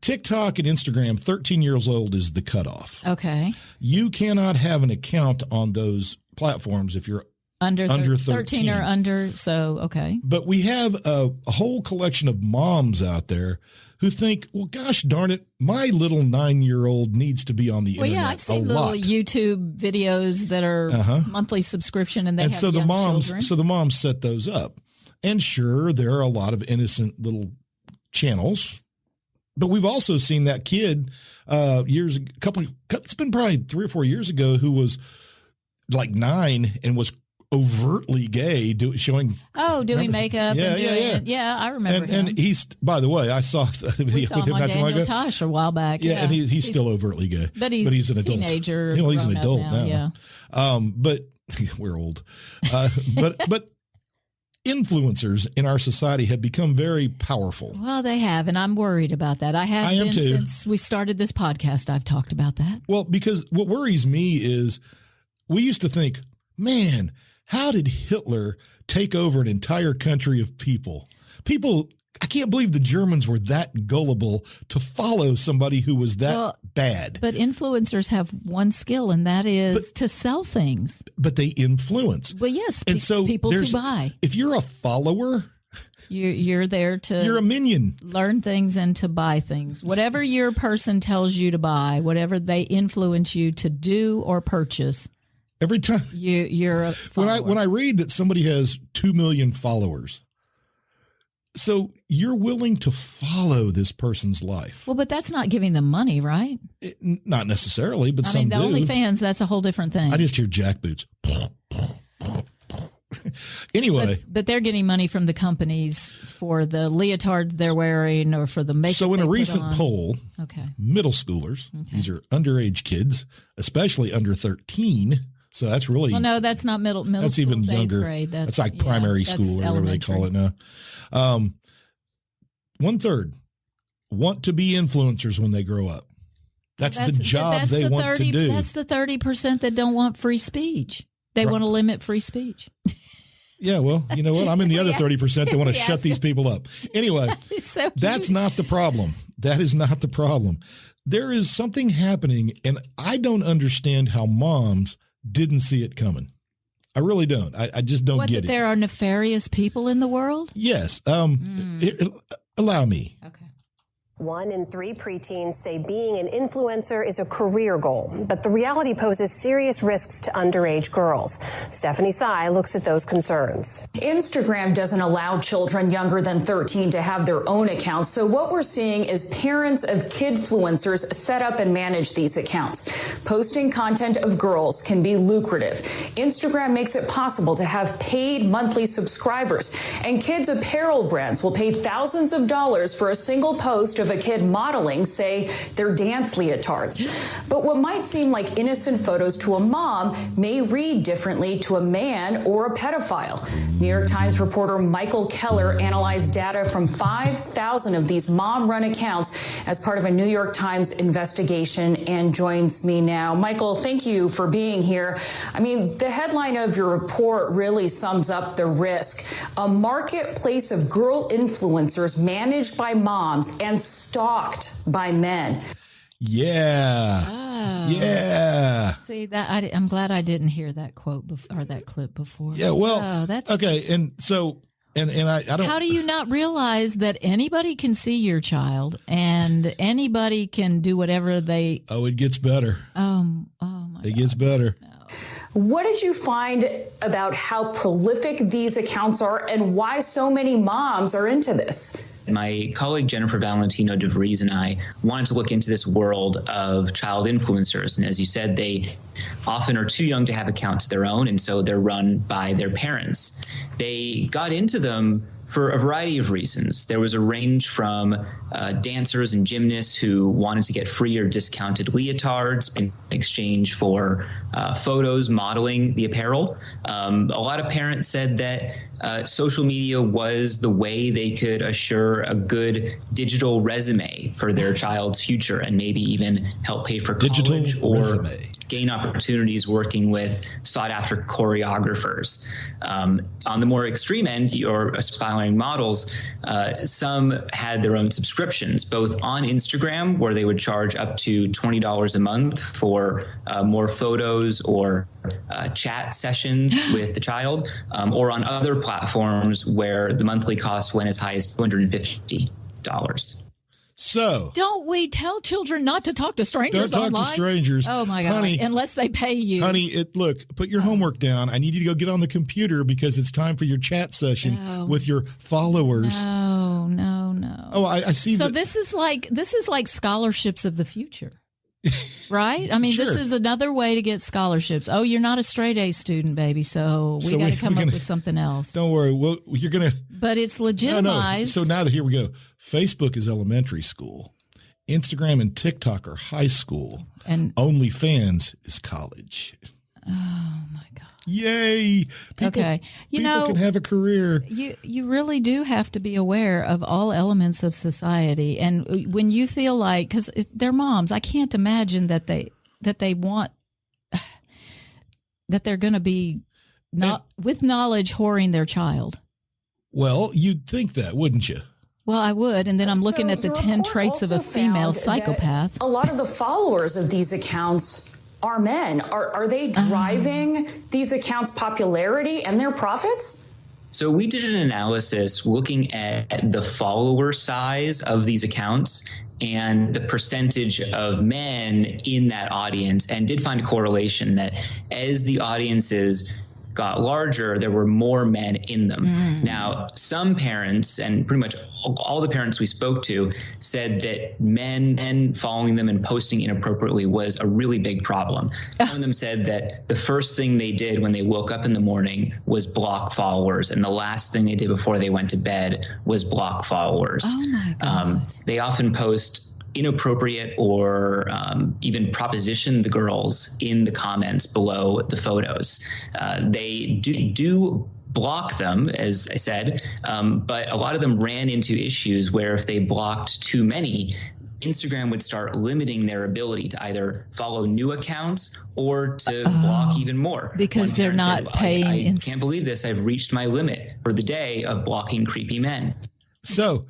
A: TikTok and Instagram, 13 years old is the cutoff.
B: Okay.
A: You cannot have an account on those platforms if you're under 13
B: or under. So, okay.
A: But we have a whole collection of moms out there who think, well, gosh darn it, my little 9-year-old needs to be on the internet.
B: Well, yeah, I've seen little YouTube videos that are monthly subscription, and they have
A: so
B: young
A: the moms,
B: children.
A: So the moms set those up, and sure, there are a lot of innocent little channels, but we've also seen that kid it's been probably 3 or 4 years ago, who was like 9 and was overtly gay, showing
B: makeup. Yeah, I remember him.
A: And he's, by the way, I saw the video with him
B: on Daniel Tosh a while back.
A: Yeah, and he's still overtly gay, but he's an adult.
B: Teenager.
A: He's an adult now.
B: Yeah.
A: But we're old. But influencers in our society have become very powerful.
B: Well, they have, and I'm worried about that. I am too. Since we started this podcast, I've talked about that.
A: Well, because what worries me is we used to think, man, how did Hitler take over an entire country of people? I can't believe the Germans were that gullible to follow somebody who was that bad.
B: But influencers have one skill, and that is to sell things.
A: But they influence.
B: Well, yes,
A: and so
B: people to buy.
A: If you're a follower,
B: you're there to.
A: You're a minion.
B: Learn things and to buy things. Whatever your person tells you to buy, whatever they influence you to do or purchase.
A: Every time
B: you're a follower.
A: When I read that somebody has 2 million followers, So you're willing to follow this person's life.
B: Well, but that's not giving them money, right?
A: Not necessarily, but
B: I mean, the OnlyFans, that's a whole different thing.
A: I just hear jackboots. Anyway.
B: But they're getting money from the companies for the leotards they're wearing or for the makeup.
A: So in a recent poll, middle schoolers, these are underage kids, especially under 13. So that's really.
B: Well, no, that's not middle. That's
A: even younger. That's like primary school or whatever they call it now. 1/3 want to be influencers when they grow up. That's the job they want to do.
B: That's the 30% that don't want free speech. They want to limit free speech.
A: Yeah, well, you know what? I'm in the other 30% that want to shut these people up. Anyway, that's not the problem. That is not the problem. There is something happening, and I don't understand how moms didn't see it coming. I really don't. I just don't get it.
B: There are nefarious people in the world?
A: Yes. Allow me.
B: Okay.
E: 1 in 3 preteens say being an influencer is a career goal, but the reality poses serious risks to underage girls. Stephanie Tsai looks at those concerns.
F: Instagram doesn't allow children younger than 13 to have their own accounts, so what we're seeing is parents of kidfluencers set up and manage these accounts. Posting content of girls can be lucrative. Instagram makes it possible to have paid monthly subscribers, and kids' apparel brands will pay thousands of dollars for a single post of a kid modeling, say, their dance leotards. But what might seem like innocent photos to a mom may read differently to a man or a pedophile. New York Times reporter Michael Keller analyzed data from 5,000 of these mom-run accounts as part of a New York Times investigation and joins me now. Michael, thank you for being here. I mean, the headline of your report really sums up the risk. A marketplace of girl influencers managed by moms and stalked by men.
A: Yeah.
B: Oh.
A: Yeah.
B: See that I'm glad I didn't hear that quote or that clip before.
A: Yeah. Well, that's okay. And so, and I don't.
B: How do you not realize that anybody can see your child and anybody can do whatever they?
A: Oh, it gets better.
B: Oh my God.
A: It gets better.
B: No.
F: What did you find about how prolific these accounts are and why so many moms are into this?
G: My colleague Jennifer Valentino DeVries and I wanted to look into this world of child influencers. And as you said, they often are too young to have accounts of their own, and so they're run by their parents. They got into them for a variety of reasons. There was a range from dancers and gymnasts who wanted to get free or discounted leotards in exchange for photos modeling the apparel. A lot of parents said that social media was the way they could assure a good digital resume for their child's future and maybe even help pay for college or gain opportunities working with sought-after choreographers. On the more extreme end, your aspiring models, some had their own subscriptions, both on Instagram, where they would charge up to $20 a month for more photos or chat sessions with the child, or on other platforms where the monthly cost went as high as $250.
A: So
B: don't we tell children not to talk to strangers online?
A: Don't talk to strangers.
B: Oh my God.
A: Honey,
B: unless they pay you.
A: Honey, look, put your homework down. I need you to go get on the computer because it's time for your chat session with your followers.
B: No.
A: Oh, I see.
B: So this is like scholarships of the future. Right? I mean,
A: Sure.
B: This is another way to get scholarships. Oh, you're not a straight A student, baby, so we got to come up with something else.
A: Don't worry. Well, you're going to.
B: But it's legitimized.
A: No. So now here we go. Facebook is elementary school. Instagram and TikTok are high school. And OnlyFans is college.
B: Oh, my God.
A: Yay. People can have a career.
B: You really do have to be aware of all elements of society. And when you feel like, because they're moms, I can't imagine that they want, that they're going to be with knowledge whoring their child.
A: Well, you'd think that, wouldn't you?
B: Well, I would. And then I'm looking at the 10 traits of a female psychopath.
F: A lot of the followers of these accounts are men. Are they driving these accounts' popularity and their profits?
G: So we did an analysis looking at the follower size of these accounts and the percentage of men in that audience, and did find a correlation that as the audiences got larger, there were more men in them. Now, some parents, and pretty much all the parents we spoke to, said that men following them and posting inappropriately was a really big problem. Some of them said that the first thing they did when they woke up in the morning was block followers, and the last thing they did before they went to bed was block followers.
B: Oh my God.
G: They often post inappropriate or even proposition the girls in the comments below the photos. They do block them, as I said, but a lot of them ran into issues where if they blocked too many, Instagram would start limiting their ability to either follow new accounts or to block even more.
B: Because they're not paying.
G: I can't believe this. I've reached my limit for the day of blocking creepy men.
A: So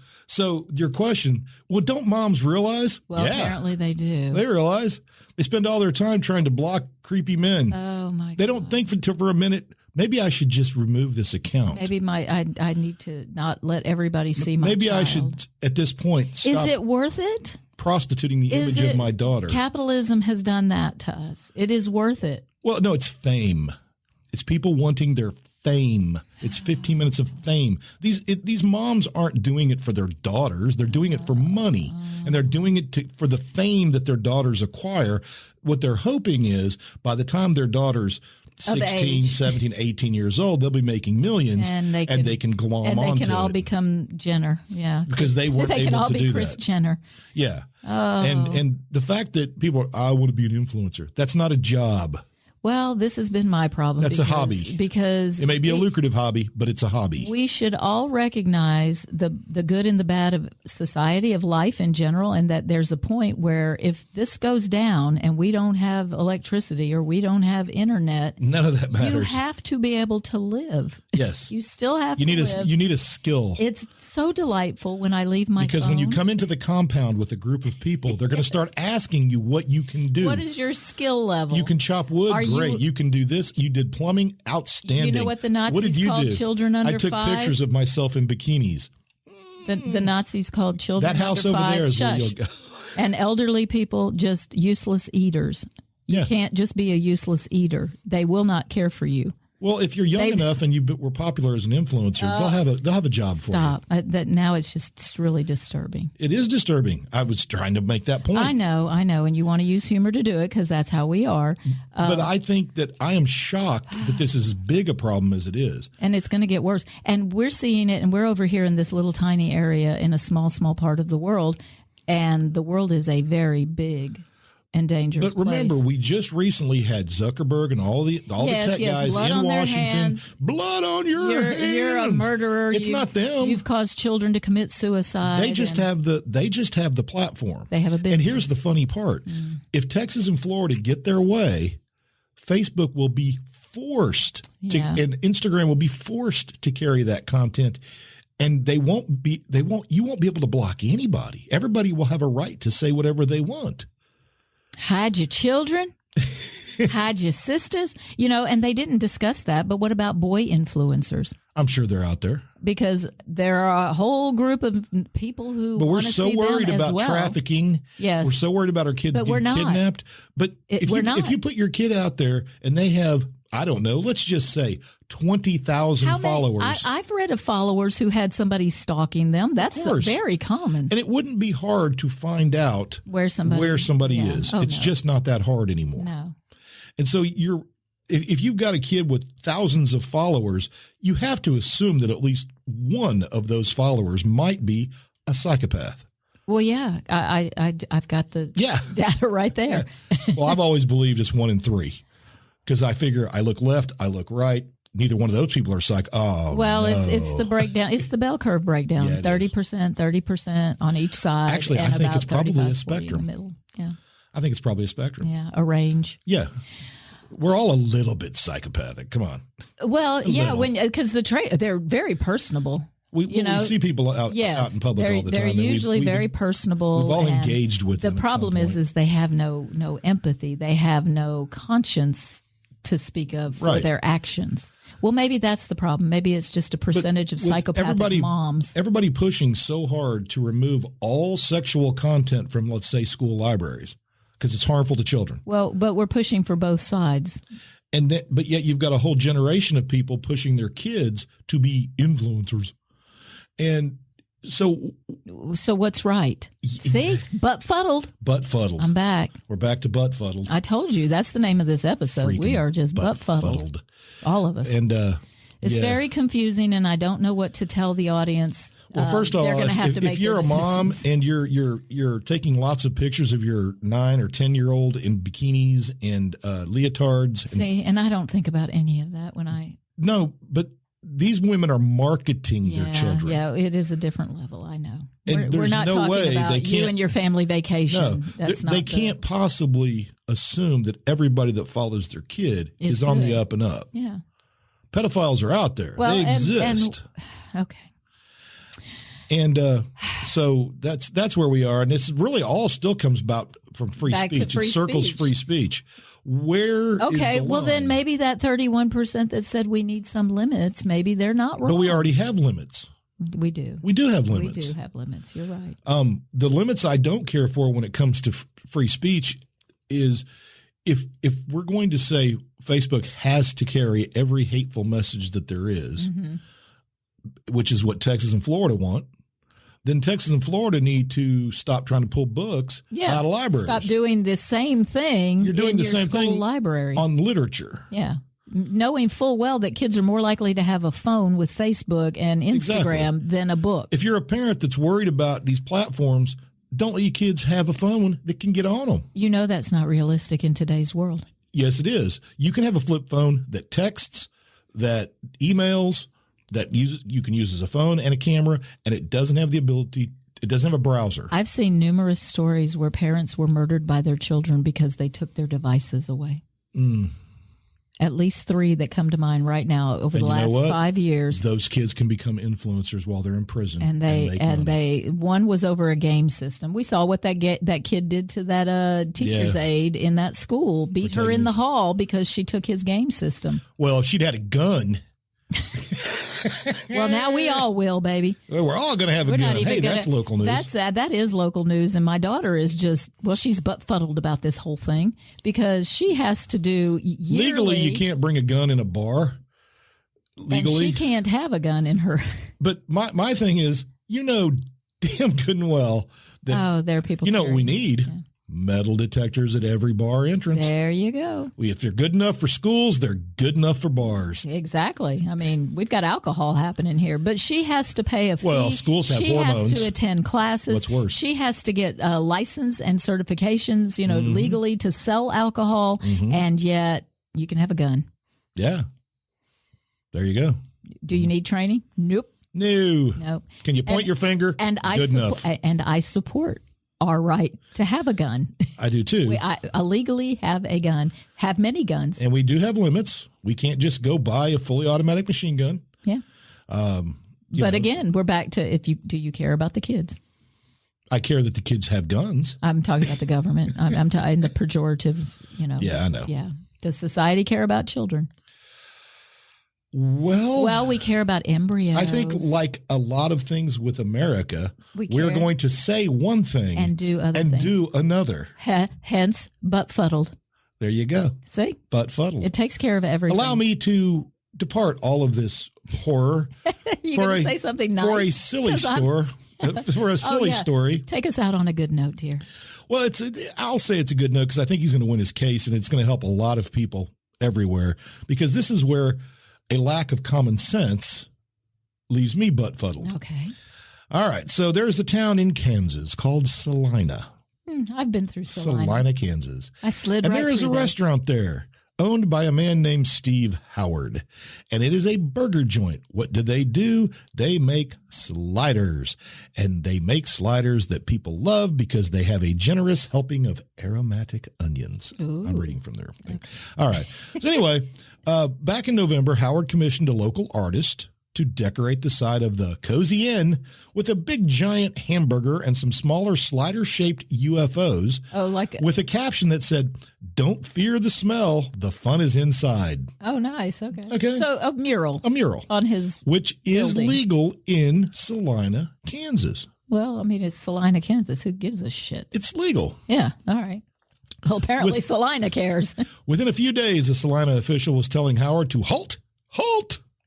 A: your question, well, don't moms realize?
B: Well, apparently they do.
A: They realize. They spend all their time trying to block creepy men.
B: Oh, my God.
A: They don't think for a minute, maybe I should just remove this account.
B: Maybe I need to not let everybody see my
A: Maybe
B: child.
A: I should, at this point, stop
B: Is it worth it?
A: prostituting the image of my daughter.
B: Capitalism has done that to us. It is worth it.
A: Well, no, it's fame. It's people wanting their fame. It's 15 minutes of fame. These moms aren't doing it for their daughters. They're doing it for money, and they're doing it for the fame that their daughters acquire. What they're hoping is by the time their daughter's 16, 17, 18 years old, they'll be making millions, and they can glom onto it.
B: And they can all become Jenner,
A: because they weren't
B: they
A: able
B: can all
A: to
B: be
A: do
B: Kris
A: that.
B: Jenner.
A: Yeah, and the fact that people I want to be an influencer, that's not a job.
B: Well, this has been my problem.
A: That's a hobby.
B: Because
A: it may be a lucrative hobby, but it's a hobby.
B: We should all recognize the good and the bad of society, of life in general, and that there's a point where if this goes down and we don't have electricity or we don't have internet,
A: none of that matters.
B: You have to be able to live.
A: Yes.
B: You still have to live.
A: You need a skill.
B: It's so delightful when I leave my
A: Because
B: phone.
A: when you come into the compound with a group of people, they're going to start asking you what you can do.
B: What is your skill level?
A: You can chop wood. Great. You can do this. You did plumbing. Outstanding.
B: You know what the Nazis
A: what did you
B: called
A: do?
B: children under 5?
A: I took pictures of myself in bikinis.
B: The Nazis called children
A: that house
B: under 5.
A: over there is where
B: Shush.
A: you'll go.
B: And elderly people, just useless eaters. You can't just be a useless eater. They will not care for you.
A: Well, if you're young enough and you were popular as an influencer, they'll have a job for you.
B: Stop. That now it's really disturbing.
A: It is disturbing. I was trying to make that point.
B: I know, and you want to use humor to do it because that's how we are.
A: But I think that I am shocked that this is as big a problem as it is.
B: And it's going to get worse. And we're seeing it, and we're over here in this little tiny area in a small part of the world, and the world is a very big and dangerous
A: But remember, we just recently had Zuckerberg and all the tech guys
B: blood
A: in
B: on
A: Washington.
B: Their hands.
A: Blood on your hands.
B: You're a murderer.
A: It's not them.
B: You've caused children to commit suicide.
A: They just have the platform.
B: They have a business.
A: And here's the funny part: if Texas and Florida get their way, Facebook will be forced to, and Instagram will be forced to carry that content. And you won't be able to block anybody. Everybody will have a right to say whatever they want.
B: Hide your children, hide your sisters, and they didn't discuss that. But what about boy influencers?
A: I'm sure they're out there.
B: Because there are a whole group of people who
A: But we're so worried about trafficking.
B: Yes.
A: We're so worried about our kids getting kidnapped. But if you put your kid out there and they have, I don't know, let's just say 20,000 followers.
B: I've read of followers who had somebody stalking them. That's very common.
A: And it wouldn't be hard to find out where somebody is. It's just not that hard anymore.
B: No.
A: And so if you've got a kid with thousands of followers, you have to assume that at least one of those followers might be a psychopath.
B: Well, yeah, I've got the data right there.
A: Well, I've always believed it's 1 in 3 because I figure I look left, I look right. Neither one of those people are psych. Oh,
B: well,
A: no.
B: it's the breakdown. It's the bell curve breakdown. 30% on each side.
A: Actually, I think it's probably a spectrum.
B: In the middle. Yeah,
A: I think it's probably a spectrum.
B: Yeah, a range.
A: Yeah. We're all a little bit psychopathic. Come on.
B: Well, because they're very personable.
A: We see people out in public all the time.
B: They're usually very personable.
A: We've all engaged with them.
B: The problem is they have no empathy. They have no conscience to speak of for their actions. Well, maybe that's the problem. Maybe it's just a percentage of psychopathic moms.
A: Everybody pushing so hard to remove all sexual content from, let's say, school libraries because it's harmful to children.
B: Well, but we're pushing for both sides.
A: But yet you've got a whole generation of people pushing their kids to be influencers. And so
B: what's right? See, Buttfuddled.
A: Buttfuddled.
B: I'm back.
A: We're back to Buttfuddled.
B: I told you that's the name of this episode.
A: Freaking
B: we are just Buttfuddled. All of us.
A: And
B: it's very confusing, and I don't know what to tell the audience.
A: Well, first of all, if you're a mom and you're taking lots of pictures of your 9 or 10-year-old in bikinis and leotards,
B: and I don't think about any of that when I.
A: No, but these women are marketing their children.
B: Yeah, it is a different level. I know.
A: And
B: we're not
A: no
B: talking
A: way
B: about
A: they
B: you and your family vacation.
A: No, they can't possibly assume that everybody that follows their kid is on the up and up.
B: Yeah.
A: Pedophiles are out there.
B: Well,
A: they exist.
B: Okay.
A: And so that's where we are. And this really all still comes about from free speech. It circles free speech. Where
B: okay,
A: is the
B: well,
A: line?
B: then maybe that 31% that said we need some limits, maybe they're not wrong.
A: But we already have limits.
B: We do.
A: We do have limits.
B: We do have limits. You're right.
A: The limits I don't care for when it comes to free speech is if we're going to say Facebook has to carry every hateful message that there is, which is what Texas and Florida want, then Texas and Florida need to stop trying to pull books out of libraries.
B: Stop doing the same thing.
A: You're doing the same thing
B: library
A: on literature.
B: Yeah. Knowing full well that kids are more likely to have a phone with Facebook and Instagram than a book.
A: If you're a parent that's worried about these platforms, don't let your kids have a phone that can get on them.
B: You know that's not realistic in today's world.
A: Yes, it is. You can have a flip phone that texts, that emails, that you can use as a phone and a camera, and it doesn't have the ability. It doesn't have a browser.
B: I've seen numerous stories where parents were murdered by their children because they took their devices away. At least 3 that come to mind right now over the last 5 years.
A: Those kids can become influencers while they're in prison,
B: and one was over a game system. We saw what that kid did to that teacher's aide in that school. Beat her in the hall because she took his game system.
A: Well, if she'd had a gun.
B: Well, now we all will, baby.
A: Well, we're all going to have a gun. Hey, that's local news.
B: That is local news. And my daughter is she's buttfuddled about this whole thing because she has to do yearly.
A: Legally, you can't bring a gun in a bar. Legally.
B: And she can't have a gun in her.
A: But my thing is, damn good and well that
B: there are people.
A: You know what we need? Yeah. Metal detectors at every bar entrance.
B: There you go.
A: If they're good enough for schools, they're good enough for bars.
B: Exactly. I mean, we've got alcohol happening here, but she has to pay a fee.
A: Well, schools have hormones.
B: She has to attend classes.
A: What's worse?
B: She has to get a license and certifications, legally to sell alcohol, and yet you can have a gun.
A: Yeah. There you go.
B: Do you need training? Nope.
A: No. Can you point your finger?
B: And
A: enough.
B: And I support our right to have a gun.
A: I do too.
B: I illegally have a gun, have many guns.
A: And we do have limits. We can't just go buy a fully automatic machine gun.
B: Yeah. But again, we're back to do you care about the kids?
A: I care that the kids have guns.
B: I'm talking about the government. I'm talking the pejorative,
A: Yeah, I know.
B: Yeah. Does society care about children?
A: Well,
B: we care about embryos.
A: I think like a lot of things with America, we're going to say one thing
B: and do
A: another.
B: Hence, buttfuddled.
A: There you go.
B: See?
A: Buttfuddled.
B: It takes care of everything.
A: Allow me to depart all of this horror
B: say something nice
A: for a silly story. For a silly story.
B: Take us out on a good note, dear.
A: Well, I'll say it's a good note because I think he's going to win his case, and it's going to help a lot of people everywhere because this is where a lack of common sense leaves me buttfuddled.
B: Okay.
A: All right. So there's a town in Kansas called Salina.
B: I've been through Salina.
A: Salina, Kansas.
B: I slid right through.
A: And there is a restaurant there owned by a man named Steve Howard. And it is a burger joint. What do? They make sliders. And they make sliders that people love because they have a generous helping of aromatic onions.
B: Ooh.
A: I'm reading from their thing. All right. So anyway, back in November, Howard commissioned a local artist to decorate the side of the Cozy Inn with a big giant hamburger and some smaller slider-shaped UFOs.
B: Oh,
A: with a caption that said, "Don't fear the smell. The fun is inside."
B: Oh, nice. Okay.
A: Okay.
B: So a mural.
A: On his which is
B: building.
A: legal in Salina, Kansas.
B: Well, I mean, it's Salina, Kansas. Who gives a shit?
A: It's legal.
B: Yeah. All right. Well, apparently Salina cares.
A: Within a few days, a Salina official was telling Howard to halt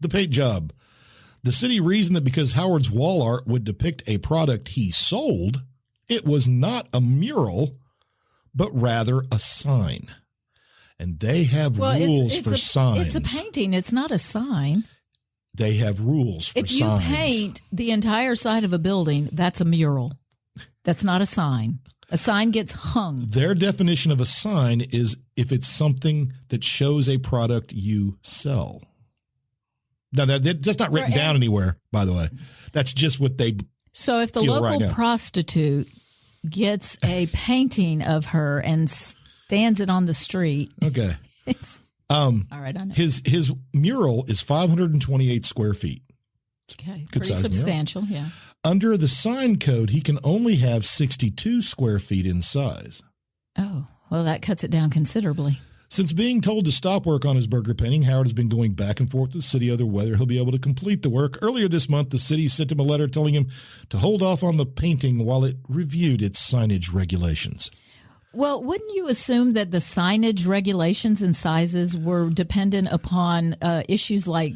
A: the paint job. The city reasoned that because Howard's wall art would depict a product he sold, it was not a mural, but rather a sign. And they have rules for signs.
B: It's a painting. It's not a sign.
A: They have rules for signs.
B: If you paint the entire side of a building, that's a mural. That's not a sign. A sign gets hung.
A: Their definition of a sign is if it's something that shows a product you sell. Now, that's not written down anywhere, by the way. That's just what they
B: So if the local prostitute gets a painting of her and stands it on the street.
A: Okay.
B: All right, I know.
A: His mural is 528 square feet.
B: Okay, pretty substantial,
A: mural.
B: Yeah.
A: Under the sign code, he can only have 62 square feet in size.
B: Oh, well, that cuts it down considerably.
A: Since being told to stop work on his burger painting, Howard has been going back and forth with the city over whether he'll be able to complete the work. Earlier this month, the city sent him a letter telling him to hold off on the painting while it reviewed its signage regulations.
B: Well, wouldn't you assume that the signage regulations and sizes were dependent upon issues like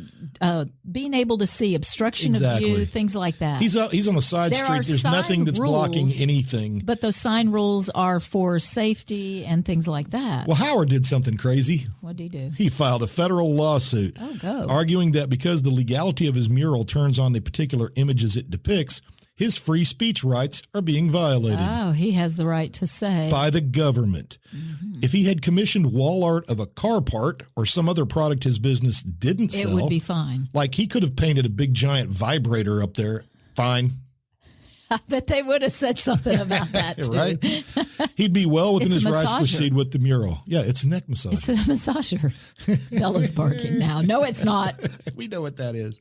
B: being able to see, obstruction of view, things like that?
A: He's on a side street. There's nothing that's blocking anything.
B: But those sign rules are for safety and things like that.
A: Well, Howard did something crazy.
B: What did he do?
A: He filed a federal lawsuit arguing that because the legality of his mural turns on the particular images it depicts, his free speech rights are being violated.
B: Oh, he has the right to say.
A: By the government. Mm-hmm. If he had commissioned wall art of a car part or some other product his business didn't sell,
B: it would be fine.
A: Like he could have painted a big giant vibrator up there. Fine.
B: I bet they would have said something about that, too.
A: Right? He'd be well within his rights to proceed with the mural. Yeah, it's a neck massager.
B: It's a massager. Bella's barking now. No, it's not.
A: We know what that is.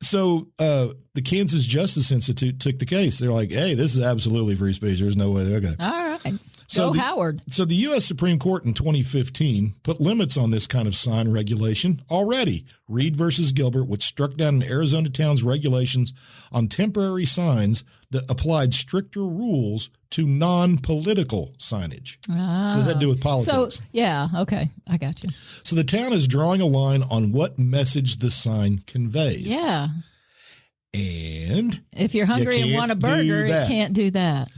A: So the Kansas Justice Institute took the case. They're like, hey, this is absolutely free speech. There's no way. Okay.
B: All right. Go Howard.
A: So the U.S. Supreme Court in 2015 put limits on this kind of sign regulation already. Reed versus Gilbert, which struck down an Arizona town's regulations on temporary signs that applied stricter rules to non-political signage. So that had to do with politics.
B: So, yeah, okay. I got you.
A: So the town is drawing a line on what message the sign conveys.
B: Yeah.
A: And
B: if you're hungry and want a burger, you can't do that.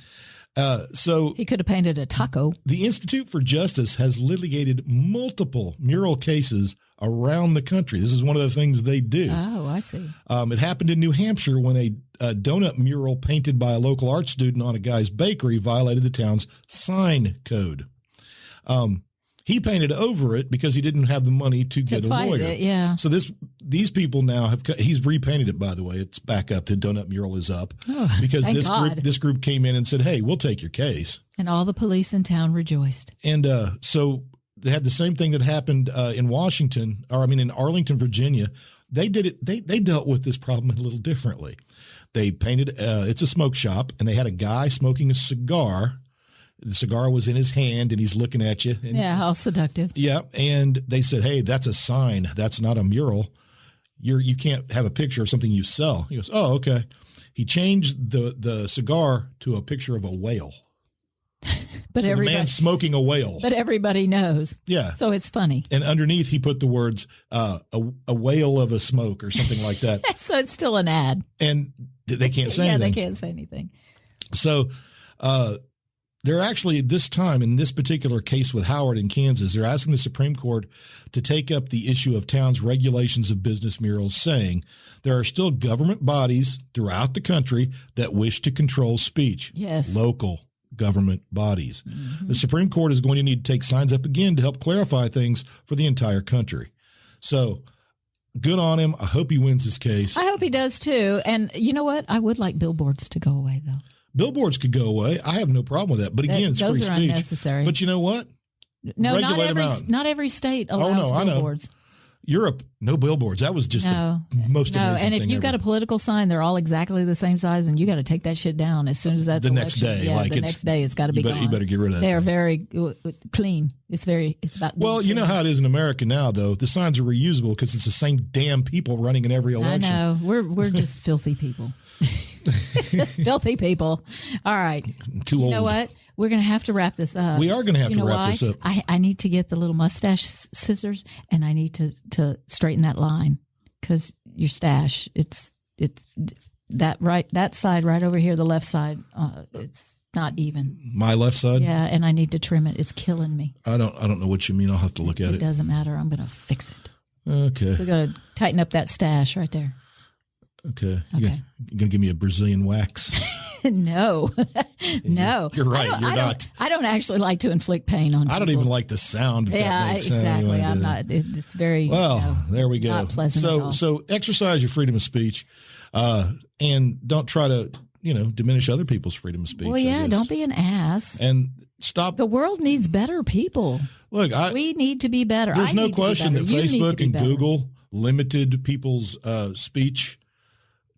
A: So
B: he could have painted a taco.
A: The Institute for Justice has litigated multiple mural cases around the country. This is one of the things they do.
B: Oh, I see.
A: It happened in New Hampshire when a donut mural painted by a local art student on a guy's bakery violated the town's sign code. He painted over it because he didn't have the money to get a lawyer.
B: It, yeah.
A: So these people now he's repainted it, by the way. It's back up. The donut mural is up because this group came in and said, hey, we'll take your case.
B: And all the police in town rejoiced.
A: And so they had the same thing that happened in Arlington, Virginia. They did it. They dealt with this problem a little differently. They painted, it's a smoke shop, and they had a guy smoking a cigar. The cigar was in his hand, and he's looking at you. And,
B: yeah, how seductive.
A: Yeah, and they said, hey, that's a sign. That's not a mural. You can't have a picture of something you sell. He goes, oh, okay. He changed the cigar to a picture of a whale.
B: But
A: so the man's smoking a whale.
B: But everybody knows.
A: Yeah.
B: So it's funny.
A: And underneath, he put the words, a whale of a smoke or something like that.
B: So it's still an ad.
A: And they can't say anything.
B: Yeah, they can't say anything.
A: So they're actually, this time, in this particular case with Howard in Kansas, they're asking the Supreme Court to take up the issue of towns' regulations of business murals, saying there are still government bodies throughout the country that wish to control speech.
B: Yes.
A: Local government bodies. Mm-hmm. The Supreme Court is going to need to take signs up again to help clarify things for the entire country. So good on him. I hope he wins his case.
B: I hope he does too. And you know what? I would like billboards to go away, though.
A: Billboards could go away. I have no problem with that. But again, it's free speech.
B: Those are unnecessary.
A: But you know what?
B: No, not every state allows billboards.
A: Europe, no billboards. That was just the most amazing thing.
B: And if you've got a political sign, they're all exactly the same size, and you got to take that shit down as soon as that's
A: the next day.
B: Yeah, the next day it's got to be gone.
A: You better get rid of that.
B: They are very clean. It's about.
A: Well, you know how it is in America now, though. The signs are reusable because it's the same damn people running in every election.
B: I know. We're just filthy people. Filthy people. All right.
A: Too old.
B: You know what? We're going to have to wrap this up.
A: We are going to have to wrap this up.
B: I need to get the little mustache scissors, and I need to straighten that line, because your stash, it's that side right over here, the left side, it's not even.
A: My left side?
B: Yeah, and I need to trim it. It's killing me.
A: I don't know what you mean. I'll have to look at it.
B: It doesn't matter. I'm going to fix it.
A: Okay.
B: We're going to tighten up that stash right there.
A: Okay. You're going to give me a Brazilian wax?
B: No. No.
A: You're right. You're not.
B: I don't actually like to inflict pain on people.
A: I don't even like the sound.
B: Yeah, exactly. I'm not. It's very.
A: Well, there we go.
B: Not pleasant at all.
A: So exercise your freedom of speech, and don't try to diminish other people's freedom of speech.
B: Well, yeah, don't be an ass.
A: And stop.
B: The world needs better people.
A: Look,
B: we need to be better.
A: There's no question that Facebook and Google limited people's speech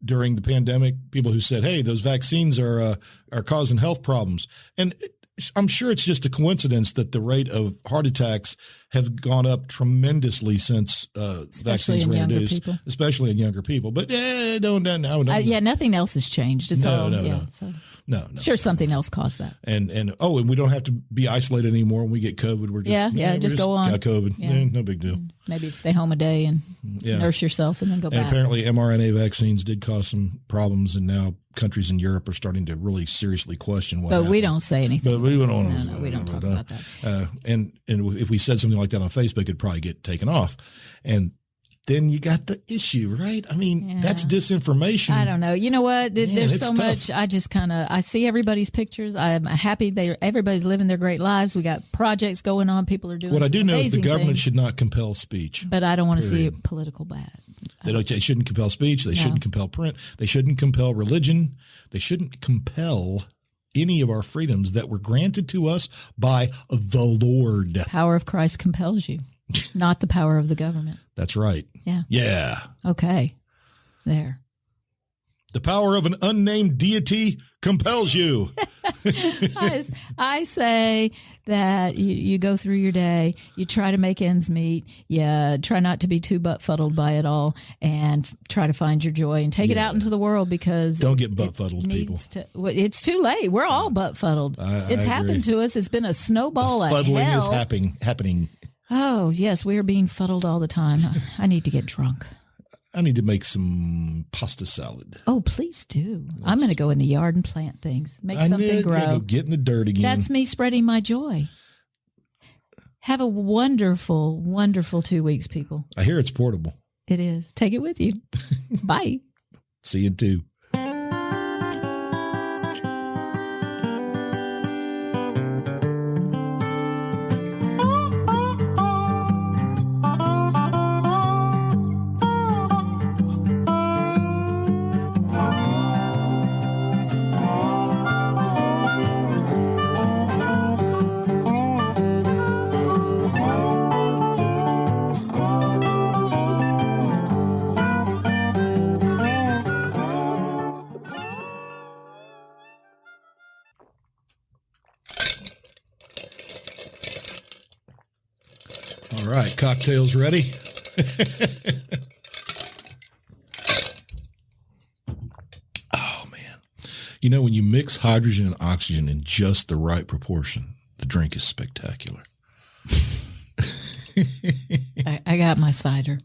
A: during the pandemic. People who said, "Hey, those vaccines are causing health problems," and I'm sure it's just a coincidence that the rate of heart attacks have gone up tremendously since vaccines were introduced, especially in younger people. But
B: nothing else has changed. It's
A: no.
B: Sure, something else caused that.
A: And we don't have to be isolated anymore when we get COVID. We're just
B: just go on.
A: Got COVID. Yeah, no big deal.
B: Maybe stay home a day and nurse yourself and then go back.
A: And apparently mRNA vaccines did cause some problems, and now countries in Europe are starting to really seriously question what happened.
B: We don't say anything.
A: But we don't.
B: No, we don't talk about that.
A: And if we said something like that on Facebook, it'd probably get taken off. And then you got the issue, right? I mean, that's disinformation.
B: I don't know. You know what? There's so much. I just I see everybody's pictures. I'm happy everybody's living their great lives. We got projects going on. People are doing
A: what I do know is the government
B: things,
A: should not compel speech.
B: But I don't want to see it political bad.
A: They shouldn't compel speech. They shouldn't compel print. They shouldn't compel religion. They shouldn't compel any of our freedoms that were granted to us by the Lord.
B: The power of Christ compels you, not the power of the government.
A: That's right.
B: Yeah.
A: Yeah.
B: Okay. There.
A: The power of an unnamed deity compels you.
B: I say that you go through your day, you try to make ends meet, you try not to be too butt-fuddled by it all, and try to find your joy and take it out into the world, because
A: don't get butt-fuddled, people.
B: It's too late. We're all butt-fuddled. It's happened to us. It's been a snowball of
A: fuddling
B: hell.
A: is happening.
B: Oh, yes, we are being fuddled all the time. I need to get drunk.
A: I need to make some pasta salad.
B: Oh, please do. I'm going to go in the yard and plant things. Make something grow.
A: Get in the dirt again.
B: That's me spreading my joy. Have a wonderful, wonderful 2 weeks, people.
A: I hear it's portable.
B: It is. Take it with you. Bye.
A: See you in 2. All right, cocktails ready? Oh, man. You know, when you mix hydrogen and oxygen in just the right proportion, the drink is spectacular.
B: I got my cider.